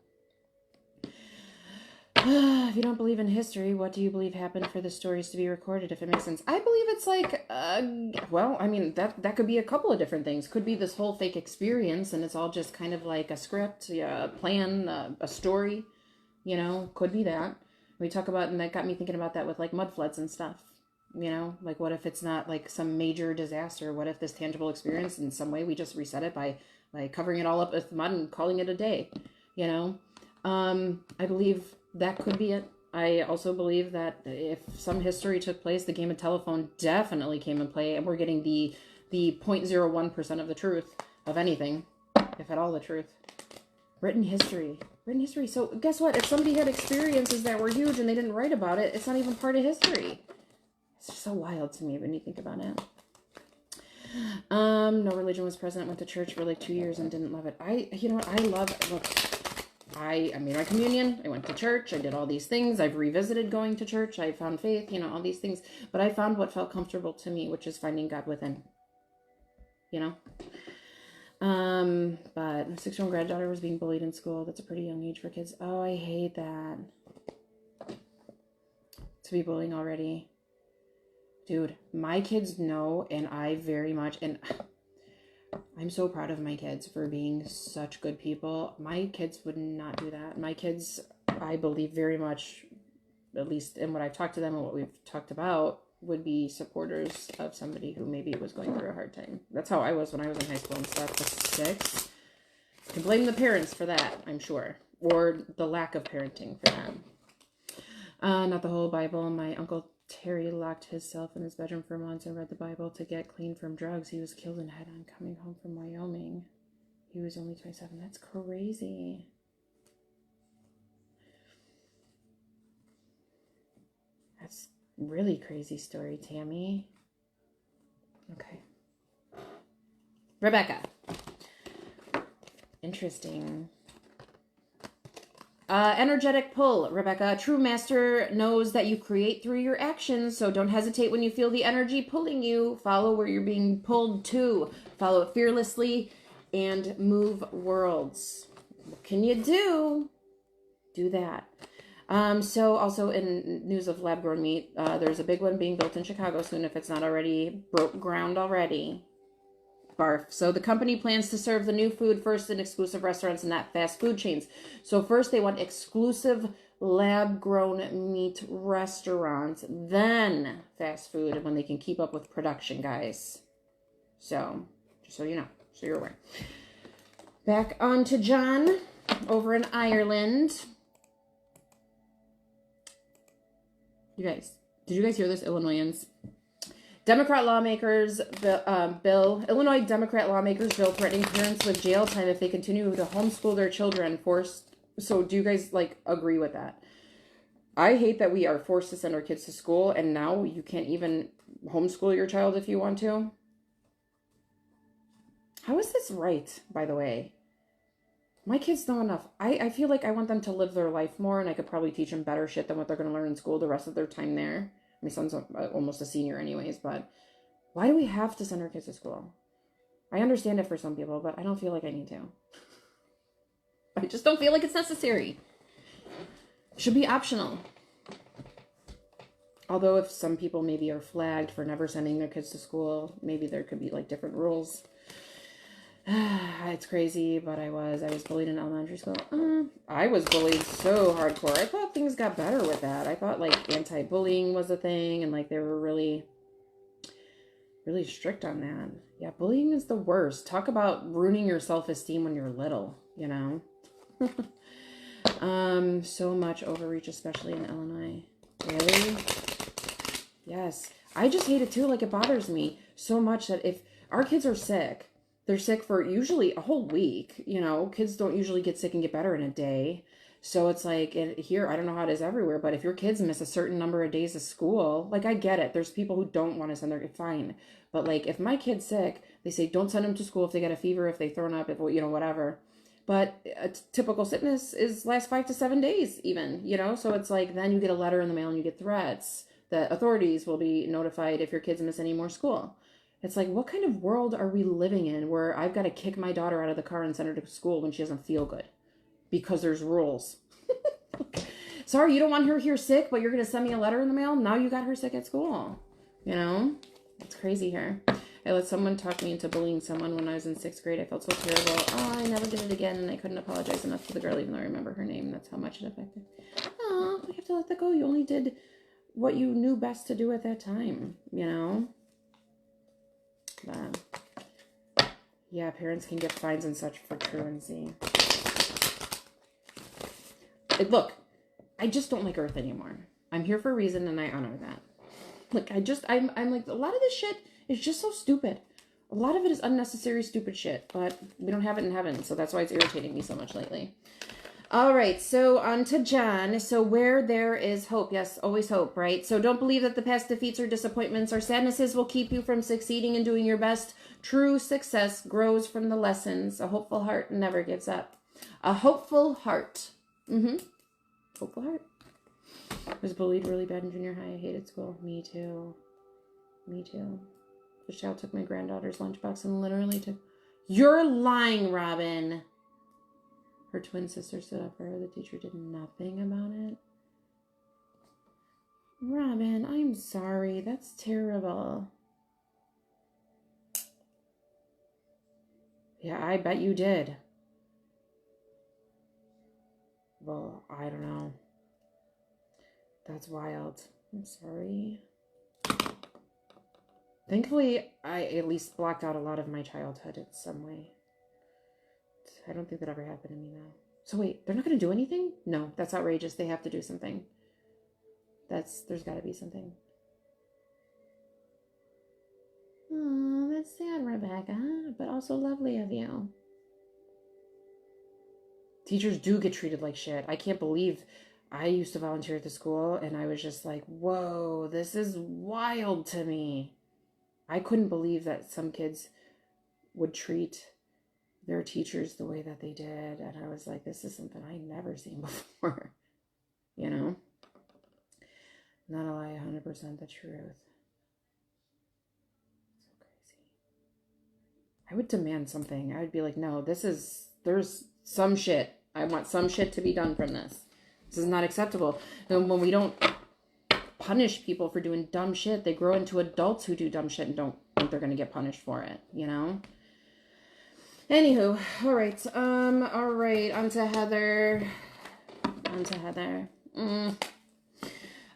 If you don't believe in history, what do you believe happened for the stories to be recorded, if it makes sense? I believe it's like, well, I mean, that could be a couple of different things. Could be this whole fake experience, and it's all just kind of like a script, a plan, a story, you know, could be that. We talk about, and that got me thinking about that with like mud floods and stuff. You know, like what if it's not like some major disaster? What if this tangible experience in some way we just reset it by like covering it all up with mud and calling it a day, you know? I believe that could be it. I also believe that if some history took place, the game of telephone definitely came in play, and we're getting the 0.01% of the truth of anything, if at all the truth. Written history. So guess what? If somebody had experiences that were huge and they didn't write about it, it's not even part of history. It's just so wild to me when you think about it. No religion was present. Went to church for like 2 years and didn't love it. I made my communion. I went to church. I did all these things. I've revisited going to church. I found faith, you know, all these things. But I found what felt comfortable to me, which is finding God within, you know. But my 6-year-old granddaughter was being bullied in school. That's a pretty young age for kids. Oh, I hate that. To be bullying already. Dude, my kids know, and I very much, and I'm so proud of my kids for being such good people. My kids would not do that. My kids, I believe very much, at least in what I've talked to them and what we've talked about, would be supporters of somebody who maybe was going through a hard time. That's how I was when I was in high school and stuff. The 6. You can blame the parents for that, I'm sure. Or the lack of parenting for them. Not the whole Bible. My Uncle Terry locked himself in his bedroom for months and read the Bible to get clean from drugs. He was killed in head-on coming home from Wyoming. He was only 27. That's crazy. That's really crazy story, Tammy. Okay. Rebecca. Interesting. Energetic pull, Rebecca. A true master knows that you create through your actions, so don't hesitate when you feel the energy pulling you. Follow where you're being pulled to. Follow it fearlessly and move worlds. What can you do? Do that. So also in news of lab-grown meat, there's a big one being built in Chicago soon if it's not already broke ground already. Barf. So the company plans to serve the new food first in exclusive restaurants and not fast food chains. So first they want exclusive lab-grown meat restaurants, then fast food when they can keep up with production, guys. So, just so you know, so you're aware. Back on to John over in Ireland. You guys, did you guys hear this, Illinoisans? Illinois Democrat lawmakers bill threatening parents with jail time if they continue to homeschool their children. So do you guys, like, agree with that? I hate that we are forced to send our kids to school, and now you can't even homeschool your child if you want to. How is this right, by the way? My kids know enough. I feel like I want them to live their life more, and I could probably teach them better shit than what they're going to learn in school the rest of their time there. My son's almost a senior anyways, but why do we have to send our kids to school? I understand it for some people, but I don't feel like I need to. I just don't feel like it's necessary. It should be optional. Although if some people maybe are flagged for never sending their kids to school, maybe there could be like different rules. It's crazy, but I was bullied in elementary school. I was bullied so hardcore. I thought things got better with that. I thought like anti-bullying was a thing, and like they were really, really strict on that. Yeah, bullying is the worst. Talk about ruining your self-esteem when you're little, you know? So much overreach, especially in Illinois. Really? Yes. I just hate it too. Like, it bothers me so much that if our kids are sick, they're sick for usually a whole week. You know, kids don't usually get sick and get better in a day. So it's like, here, I don't know how it is everywhere, but if your kids miss a certain number of days of school, like, I get it. There's people who don't want to send their kids, fine. But like, if my kid's sick, they say, don't send them to school if they get a fever, if they thrown up, if, you know, whatever. But a typical sickness lasts 5 to 7 days even, you know? So it's like, then you get a letter in the mail and you get threats that authorities will be notified if your kids miss any more school. It's like, what kind of world are we living in where I've got to kick my daughter out of the car and send her to school when she doesn't feel good? Because there's rules. Sorry, you don't want her here sick, but you're going to send me a letter in the mail? Now you got her sick at school. You know? It's crazy here. I let someone talk me into bullying someone when I was in 6th grade. I felt so terrible. Oh, I never did it again, and I couldn't apologize enough to the girl, even though I remember her name. That's how much it affected. Oh, you have to let that go. You only did what you knew best to do at that time, you know? Yeah, parents can get fines and such for truancy. Look, I just don't like Earth anymore. I'm here for a reason, and I honor that. Look, I'm like, a lot of this shit is just so stupid. A lot of it is unnecessary, stupid shit, but we don't have it in heaven, so that's why it's irritating me so much lately. All right, so on to John. So where there is hope, yes, always hope, right? So don't believe that the past defeats or disappointments or sadnesses will keep you from succeeding and doing your best. True success grows from the lessons. A hopeful heart never gives up. A hopeful heart. Hopeful heart. I was bullied really bad in junior high. I hated school. Me too. Me too. The child took my granddaughter's lunchbox and literally took... You're lying, Robin. Her twin sister stood up for her. The teacher did nothing about it. Robin, I'm sorry. That's terrible. Yeah, I bet you did. Well, I don't know. That's wild. I'm sorry. Thankfully, I at least blocked out a lot of my childhood in some way. I don't think that ever happened to me now. So wait, they're not going to do anything? No, that's outrageous. They have to do something. There's got to be something. Oh, that's sad, Rebecca, but also lovely of you. Teachers do get treated like shit. I can't believe I used to volunteer at the school, and I was just like, whoa, this is wild to me. I couldn't believe that some kids would treat their teachers the way that they did. And I was like, this is something I'd never seen before. You know? Not a lie, 100% the truth. So crazy. I would demand something. I would be like, no, there's some shit. I want some shit to be done from this. This is not acceptable. And when we don't punish people for doing dumb shit, they grow into adults who do dumb shit and don't think they're going to get punished for it, you know? Anywho, all right, on to Heather.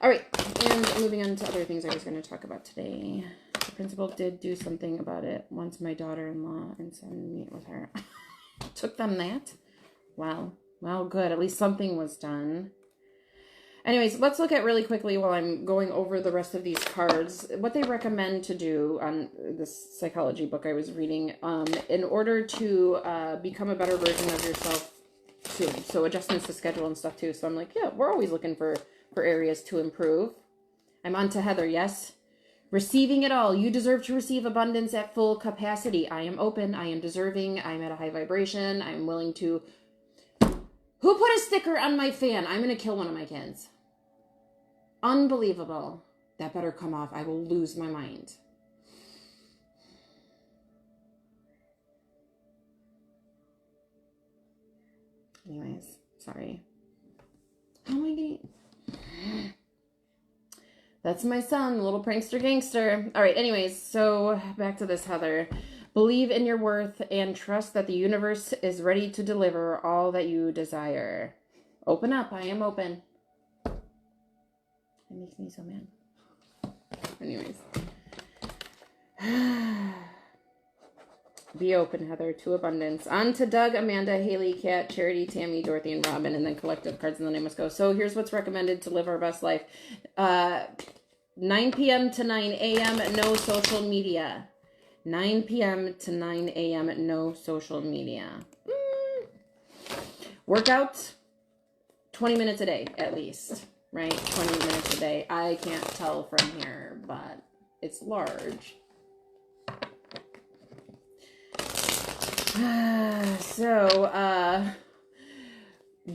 All right, and moving on to other things I was going to talk about today. The principal did do something about it once my daughter-in-law and son meet with her. Took them that? Wow. Well, good. At least something was done. Anyways, let's look at really quickly while I'm going over the rest of these cards, what they recommend to do on this psychology book I was reading in order to become a better version of yourself soon. So adjustments to schedule and stuff too. So I'm like, yeah, we're always looking for areas to improve. I'm on to Heather, yes. Receiving it all. You deserve to receive abundance at full capacity. I am open. I am deserving. I'm at a high vibration. I'm willing to... Who put a sticker on my fan? I'm going to kill one of my kids. Unbelievable. That better come off. I will lose my mind. Anyways, sorry. How am I getting... That's my son, little prankster gangster. All right, anyways, so back to this, Heather. Believe in your worth and trust that the universe is ready to deliver all that you desire. Open up. I am open. It makes me so mad. Anyways. Be open, Heather, to abundance. On to Doug, Amanda, Haley, Kat, Charity, Tammy, Dorothy, and Robin, and then collective cards, and then I must go. So here's what's recommended to live our best life. 9 p.m. to 9 a.m., no social media. 9 p.m. to 9 a.m., no social media. Workout, 20 minutes a day, at least, right? 20 minutes a day. I can't tell from here, but it's large.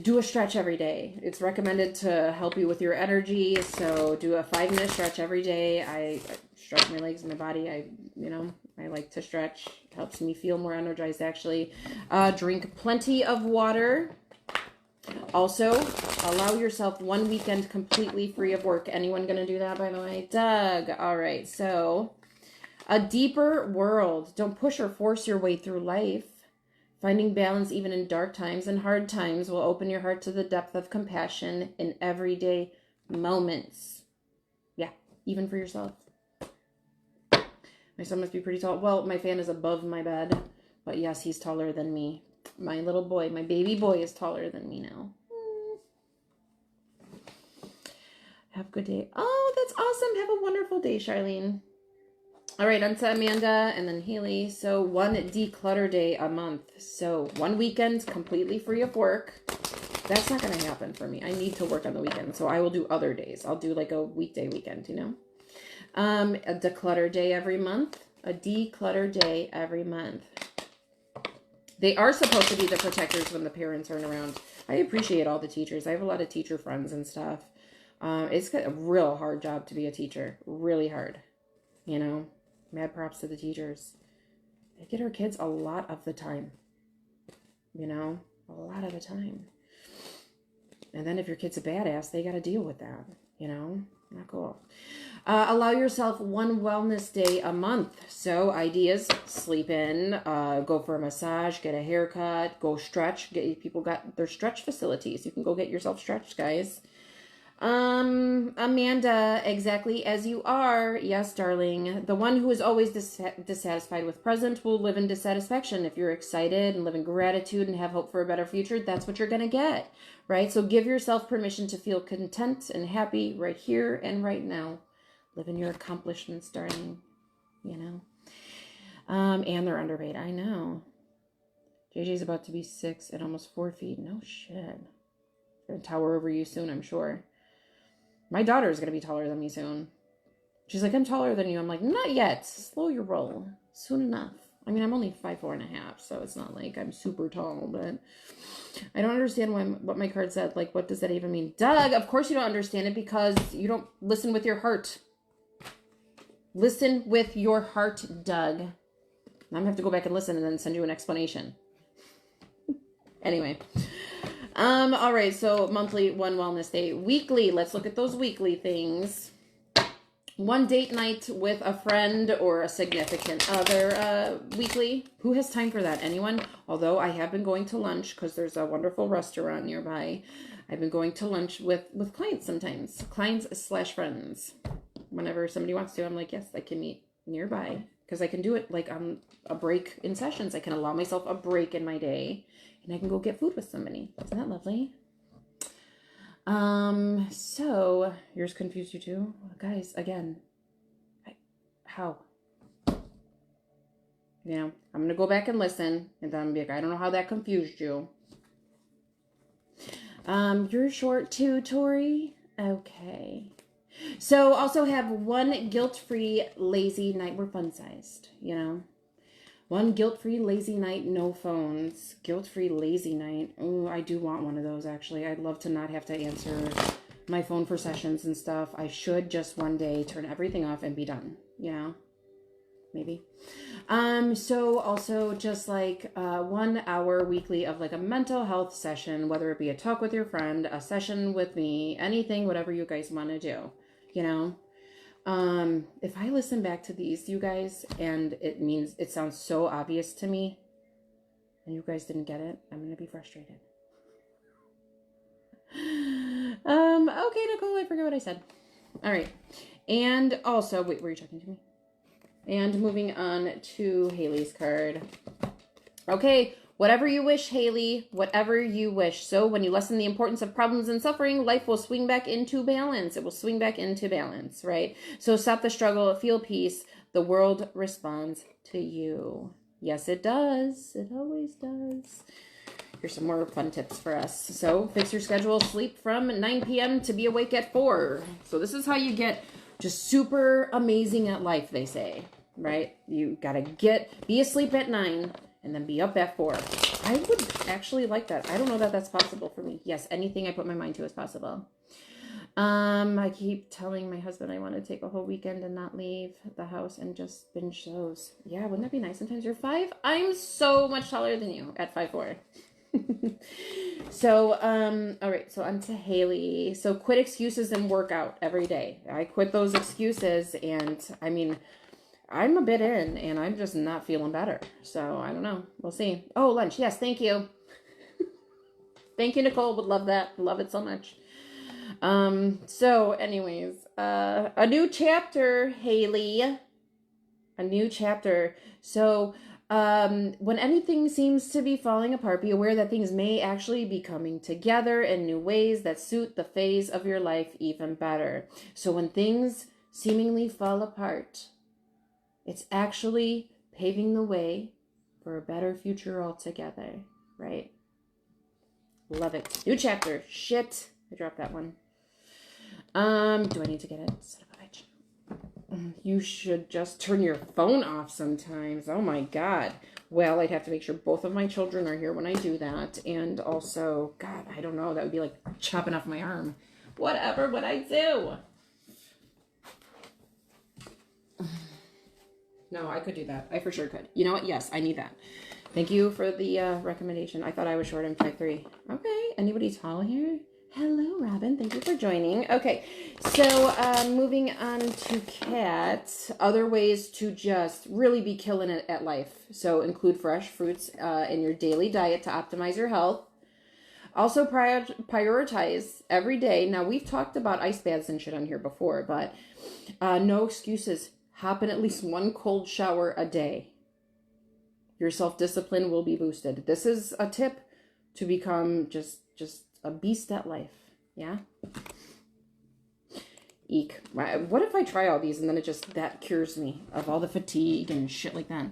Do a stretch every day. It's recommended to help you with your energy. So do a 5-minute stretch every day. I stretch my legs and my body. I like to stretch. It helps me feel more energized, actually. Drink plenty of water. Also, allow yourself one weekend completely free of work. Anyone going to do that, by the way? Doug. All right. So, a deeper world. Don't push or force your way through life. Finding balance even in dark times and hard times will open your heart to the depth of compassion in everyday moments. Yeah, even for yourself. My son must be pretty tall. Well, my fan is above my bed, but yes, he's taller than me. My little boy, my baby boy is taller than me now. Have a good day. Oh, that's awesome. Have a wonderful day, Charlene. All right, on to Amanda and then Haley. So 1 declutter day a month. So 1 weekend completely free of work. That's not going to happen for me. I need to work on the weekend. So I will do other days. I'll do like a weekday weekend, you know. A declutter day every month. A declutter day every month. They are supposed to be the protectors when the parents aren't around. I appreciate all the teachers. I have a lot of teacher friends and stuff. It's a real hard job to be a teacher. Really hard. You know. Mad props to the teachers. They get our kids a lot of the time. You know? A lot of the time. And then if your kid's a badass, they got to deal with that. You know? Not cool. Allow yourself 1 wellness day a month. So ideas, sleep in, go for a massage, get a haircut, go stretch. People got their stretch facilities. You can go get yourself stretched, guys. Amanda, exactly as you are. Yes, darling. The one who is always dissatisfied with present will live in dissatisfaction. If you're excited and live in gratitude and have hope for a better future, that's what you're going to get, right? So give yourself permission to feel content and happy right here and right now. Live in your accomplishments, darling, you know. And they're underpaid. I know. JJ's about to be 6 and almost 4 feet. No shit. Gonna tower over you soon, I'm sure. My daughter's gonna be taller than me soon. She's like, I'm taller than you. I'm like, not yet. Slow your roll. Soon enough. I mean, I'm only 5'4.5", so it's not like I'm super tall, but I don't understand what my card said. Like, what does that even mean? Doug, of course you don't understand it because you don't listen with your heart. Listen with your heart, Doug. I'm gonna have to go back and listen and then send you an explanation. Anyway. All right, so monthly, one wellness day. Weekly, let's look at those weekly things. One date night with a friend or a significant other weekly. Who has time for that? Anyone? Although I have been going to lunch because there's a wonderful restaurant nearby. I've been going to lunch with clients sometimes. Clients/friends. Whenever somebody wants to, I'm like, yes, I can meet nearby. Because I can do it like on a break in sessions. I can allow myself a break in my day. And I can go get food with somebody. Isn't that lovely? So yours confused you too? Guys, again, how? You know, I'm going to go back and listen. And then I'm be like, I don't know how that confused you. You're short too, Tori? Okay. So also have one guilt-free lazy night. We're fun-sized, you know. One guilt-free lazy night, no phones. Guilt-free lazy night. Oh, I do want one of those, actually. I'd love to not have to answer my phone for sessions and stuff. I should just one day turn everything off and be done, you know? Maybe. So also just like 1 hour weekly of like a mental health session, whether it be a talk with your friend, a session with me, anything, whatever you guys want to do, you know? If I listen back to these, you guys, and it sounds so obvious to me, and you guys didn't get it, I'm going to be frustrated. Okay, Nicole, I forgot what I said. All right. And also, wait, were you talking to me? And moving on to Haley's card. Okay. Whatever you wish, Haley, whatever you wish. So when you lessen the importance of problems and suffering, life will swing back into balance. It will swing back into balance, right? So stop the struggle, feel peace. The world responds to you. Yes, it does. It always does. Here's some more fun tips for us. So fix your schedule, sleep from 9 p.m. to be awake at 4. So this is how you get just super amazing at life, they say, right? You got to be asleep at 9 and then be up at 4. I would actually like that. I don't know that that's possible for me. Yes, anything I put my mind to is possible. I keep telling my husband I want to take a whole weekend and not leave the house and just binge shows. Yeah, wouldn't that be nice? Sometimes you're 5. I'm so much taller than you at 5'4". So, all right, so on to Haley. So quit excuses and work out every day. I quit those excuses, and I mean, I'm a bit in, and I'm just not feeling better. So, I don't know. We'll see. Oh, lunch. Yes, thank you. Thank you, Nicole. Would love that. Love it so much. So, anyways, a new chapter, Haley. A new chapter. So, when anything seems to be falling apart, be aware that things may actually be coming together in new ways that suit the phase of your life even better. So, when things seemingly fall apart, it's actually paving the way for a better future altogether, right? Love it. New chapter. Shit. I dropped that one. Do I need to get it? Son of a bitch. You should just turn your phone off sometimes. Oh my God. Well, I'd have to make sure both of my children are here when I do that. And also, God, I don't know. That would be like chopping off my arm. Whatever would I do? No, I could do that. I for sure could. You know what? Yes, I need that. Thank you for the recommendation. I thought I was short. I'm 5'3". Okay. Anybody tall here? Hello, Robin. Thank you for joining. Okay. So, moving on to Kat. Other ways to just really be killing it at life. So, include fresh fruits in your daily diet to optimize your health. Also, prioritize every day. Now, we've talked about ice baths and shit on here before, but no excuses. Hop in at least one cold shower a day. Your self-discipline will be boosted. This is a tip to become just a beast at life. Yeah? Eek. What if I try all these and then that cures me of all the fatigue and shit like that?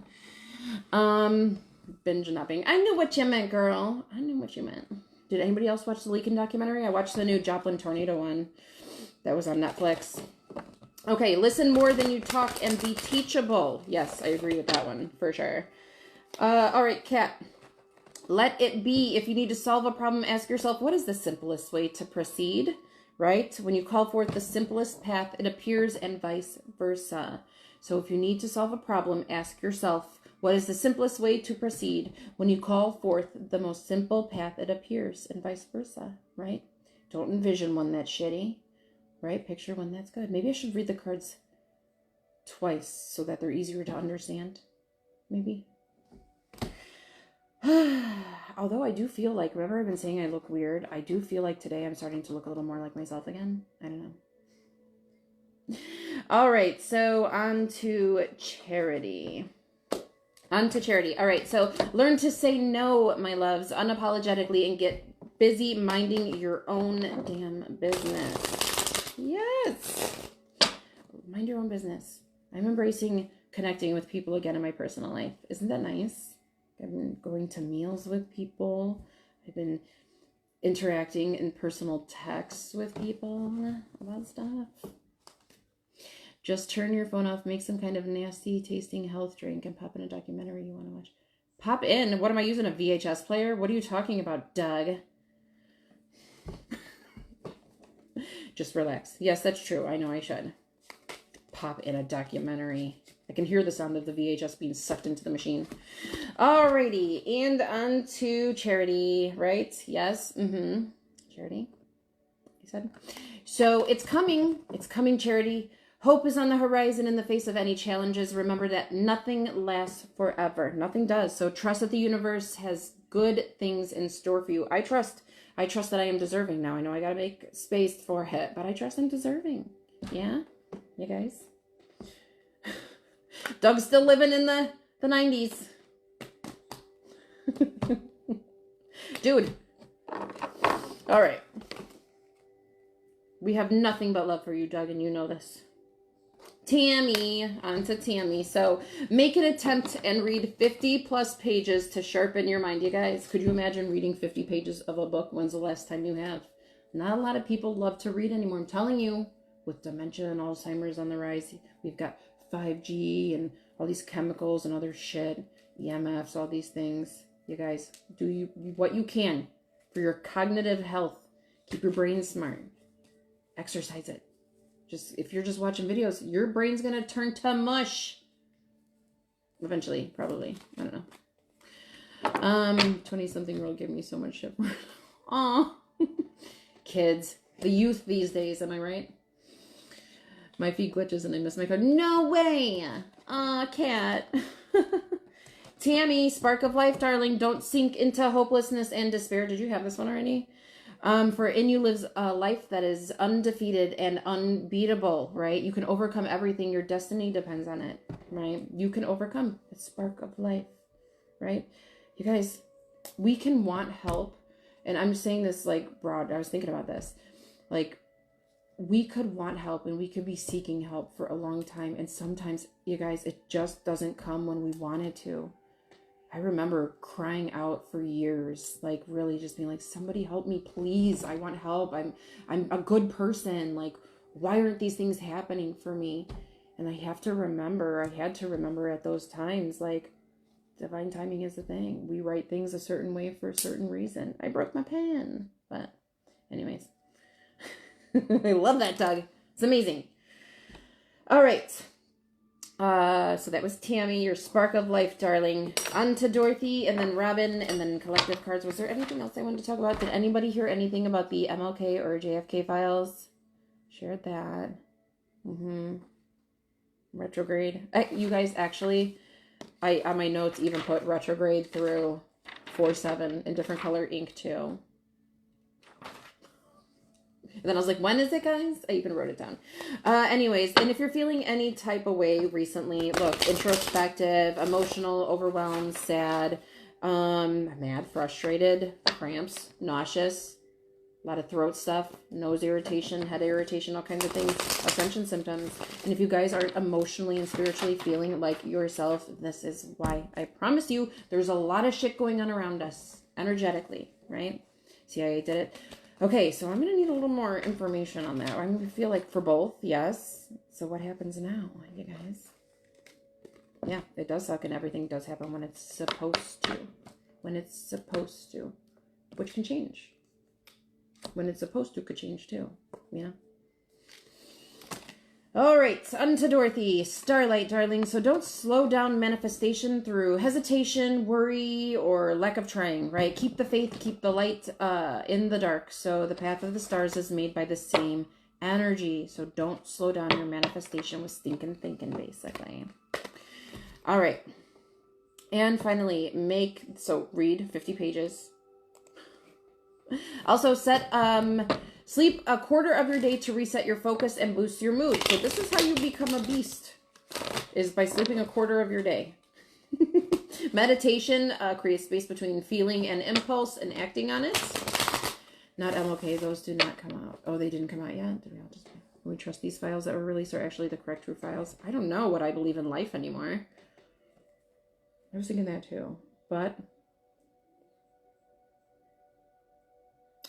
Binge napping. I knew what you meant, girl. I knew what you meant. Did anybody else watch the Leakin' documentary? I watched the new Joplin tornado one. That was on Netflix. Okay, listen more than you talk and be teachable. Yes, I agree with that one, for sure. All right, Kat. Let it be. If you need to solve a problem, ask yourself, what is the simplest way to proceed? Right? When you call forth the simplest path, it appears, and vice versa. So if you need to solve a problem, ask yourself, what is the simplest way to proceed? When you call forth the most simple path, it appears, and vice versa, right? Don't envision one that's shitty, right? Picture one that's good. Maybe I should read the cards twice so that they're easier to understand. Maybe. Although I do feel like, remember I've been saying I look weird? I do feel like today I'm starting to look a little more like myself again. I don't know. All right, so on to charity. On to charity. All right, so learn to say no, my loves, unapologetically, and get busy minding your own damn business. Yes. Mind your own business. I'm embracing connecting with people again in my personal life. Isn't that nice? I've been going to meals with people. I've been interacting in personal texts with people about stuff. Just turn your phone off, make some kind of nasty tasting health drink, and pop in a documentary you want to watch. Pop in? What am I using, a VHS player? What are you talking about, Doug? Just relax. Yes, that's true. I know I should. Pop in a documentary. I can hear the sound of the VHS being sucked into the machine. Alrighty, and on to charity, right? Yes, charity, you said. So it's coming, charity. Hope is on the horizon in the face of any challenges. Remember that nothing lasts forever. Nothing does. So trust that the universe has good things in store for you. I trust that I am deserving now. I know I gotta make space for it, but I trust I'm deserving. Yeah? You guys? Doug's still living in the 90s. Dude. All right. We have nothing but love for you, Doug, and you know this. Tammy, on to Tammy. So make an attempt and read 50 plus pages to sharpen your mind. You guys, could you imagine reading 50 pages of a book? When's the last time you have? Not a lot of people love to read anymore. I'm telling you, with dementia and Alzheimer's on the rise, we've got 5G and all these chemicals and other shit, EMFs, all these things. You guys, do what you can for your cognitive health. Keep your brain smart. Exercise it. If you're just watching videos, your brain's gonna turn to mush. Eventually, probably. I don't know. 20-something-year-old gave me so much shit. Aw. Kids. The youth these days, am I right? My feed glitches and I miss my card. No way! Aw, cat. Tammy, spark of life, darling. Don't sink into hopelessness and despair. Did you have this one already? For in you lives a life that is undefeated and unbeatable, right? You can overcome everything. Your destiny depends on it, right? You can overcome the spark of life, right? You guys, we can want help. And I'm saying this like broad. I was thinking about this. Like, we could want help and we could be seeking help for a long time. And sometimes, you guys, it just doesn't come when we want it to. I remember crying out for years, like really just being like, somebody help me, please. I want help. I'm a good person. Like, why aren't these things happening for me? And I had to remember at those times, like, divine timing is the thing. We write things a certain way for a certain reason. I broke my pen, but anyways, I love that, Doug. It's amazing. All right. So that was Tammy, your spark of life, darling. On to Dorothy, and then Robin, and then collective cards. Was there anything else I wanted to talk about? Did anybody hear anything about the MLK or JFK files? Shared that. Retrograde. You guys, actually, I on my notes even put retrograde through 4/7 in different color ink too. then I was like, when is it, guys? I even wrote it down. Anyways, and if you're feeling any type of way recently, look, introspective, emotional, overwhelmed, sad, mad, frustrated, cramps, nauseous, a lot of throat stuff, nose irritation, head irritation, all kinds of things, ascension symptoms. And if you guys are emotionally and spiritually feeling like yourself, this is why. I promise you, there's a lot of shit going on around us, energetically, right? CIA did it. Okay, so I'm going to need a little more information on that. I'm going to feel like for both, yes. So what happens now, you guys? Yeah, it does suck, and everything does happen when it's supposed to. When it's supposed to. Which can change. When it's supposed to could change too, you know? All right, on to Dorothy. Starlight, darling. So don't slow down manifestation through hesitation, worry, or lack of trying, right? Keep the faith, keep the light in the dark. So the path of the stars is made by the same energy. So don't slow down your manifestation with stinking thinking, basically. All right. And finally, read 50 pages. Also, sleep a quarter of your day to reset your focus and boost your mood. So this is how you become a beast, is by sleeping a quarter of your day. Meditation creates space between feeling and impulse and acting on it. Not MLK, those did not come out. Oh, they didn't come out yet? Did we trust these files that were released are actually the correct true files? I don't know what I believe in life anymore. I was thinking that too, but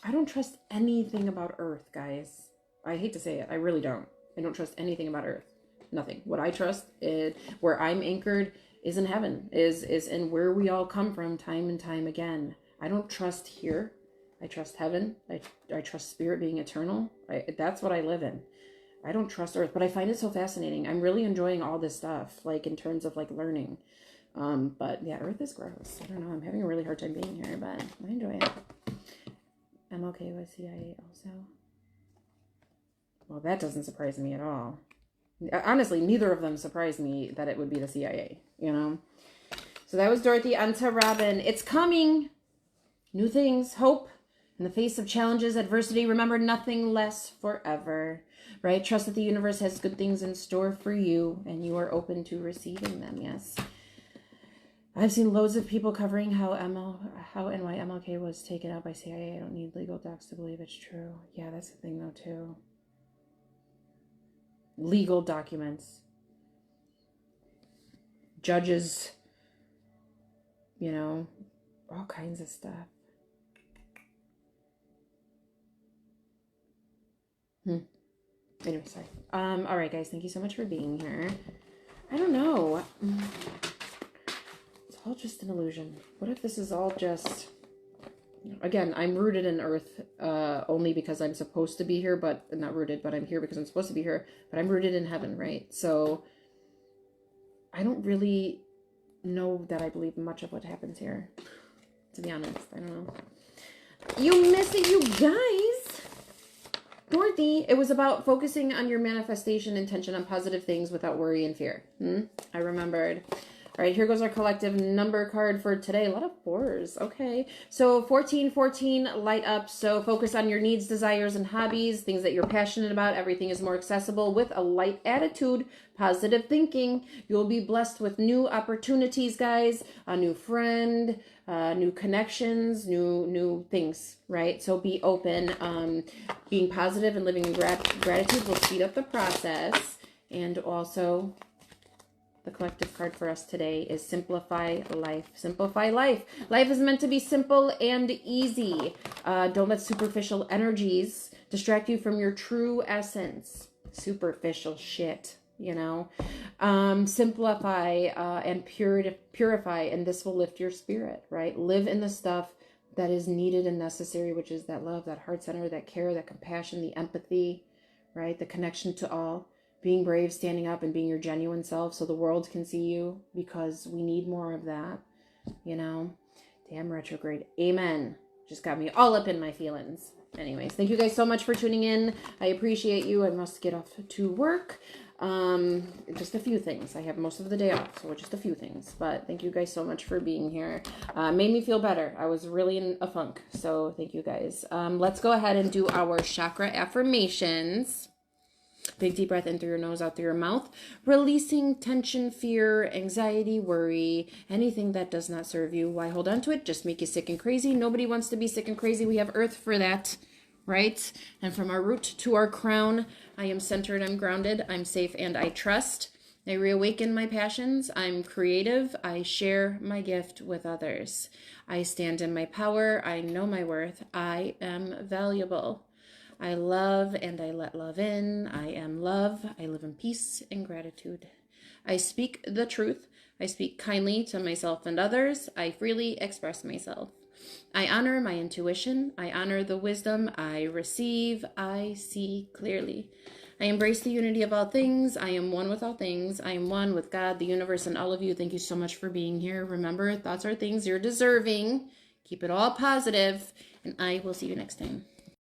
I don't trust anything about Earth, guys. I hate to say it. I really don't. I don't trust anything about Earth. Nothing. What I trust is where I'm anchored is in heaven, is in where we all come from time and time again. I don't trust here. I trust heaven. I trust spirit being eternal. That's what I live in. I don't trust Earth, but I find it so fascinating. I'm really enjoying all this stuff, like in terms of like learning. But yeah, Earth is gross. I don't know. I'm having a really hard time being here, but I enjoy it. I'm okay with CIA also. Well, that doesn't surprise me at all. Honestly, neither of them surprised me that it would be the CIA, you know? So that was Dorothy. On to Robin. It's coming. New things, hope, in the face of challenges, adversity. Remember, nothing lasts forever, right? Trust that the universe has good things in store for you, and you are open to receiving them, yes. I've seen loads of people covering how and why MLK was taken out by CIA. I don't need legal docs to believe it's true. Yeah, that's the thing, though, too. Legal documents. Judges. You know, all kinds of stuff. Anyway, sorry. All right, guys, thank you so much for being here. I don't know. All just an illusion. What if this is all just, again, I'm rooted in Earth only because I'm supposed to be here, but not rooted, but I'm here because I'm supposed to be here, but I'm rooted in heaven, right? So I don't really know that I believe much of what happens here, to be honest. I don't know. You miss it, you guys. Dorothy, it was about focusing on your manifestation intention on positive things without worry and fear. I remembered. All right, here goes our collective number card for today. A lot of 4s. Okay. So 1414, light up. So focus on your needs, desires, and hobbies, things that you're passionate about. Everything is more accessible with a light attitude, positive thinking. You'll be blessed with new opportunities, guys, a new friend, new connections, new things, right? So be open. Being positive and living in gratitude will speed up the process. And also, the collective card for us today is simplify life. Simplify life. Life is meant to be simple and easy. Don't let superficial energies distract you from your true essence. Superficial shit, you know. Simplify and purify, and this will lift your spirit, right? Live in the stuff that is needed and necessary, which is that love, that heart center, that care, that compassion, the empathy, right? The connection to all. Being brave, standing up, and being your genuine self so the world can see you, because we need more of that, you know. Damn retrograde. Amen. Just got me all up in my feelings. Anyways, thank you guys so much for tuning in. I appreciate you. I must get off to work. Just a few things. I have most of the day off, so just a few things. But thank you guys so much for being here. Made me feel better. I was really in a funk, so thank you guys. Let's go ahead and do our chakra affirmations. Big deep breath in through your nose, out through your mouth. Releasing tension, fear, anxiety, worry, anything that does not serve you. Why hold on to it? Just make you sick and crazy. Nobody wants to be sick and crazy. We have earth for that, right? And from our root to our crown, I am centered, I'm grounded, I'm safe, and I trust. I reawaken my passions. I'm creative. I share my gift with others. I stand in my power. I know my worth. I am valuable. I love and I let love in. I am love. I live in peace and gratitude. I speak the truth. I speak kindly to myself and others. I freely express myself. I honor my intuition. I honor the wisdom I receive. I see clearly. I embrace the unity of all things. I am one with all things. I am one with God, the universe, and all of you. Thank you so much for being here. Remember, thoughts are things you're deserving. Keep it all positive, and I will see you next time.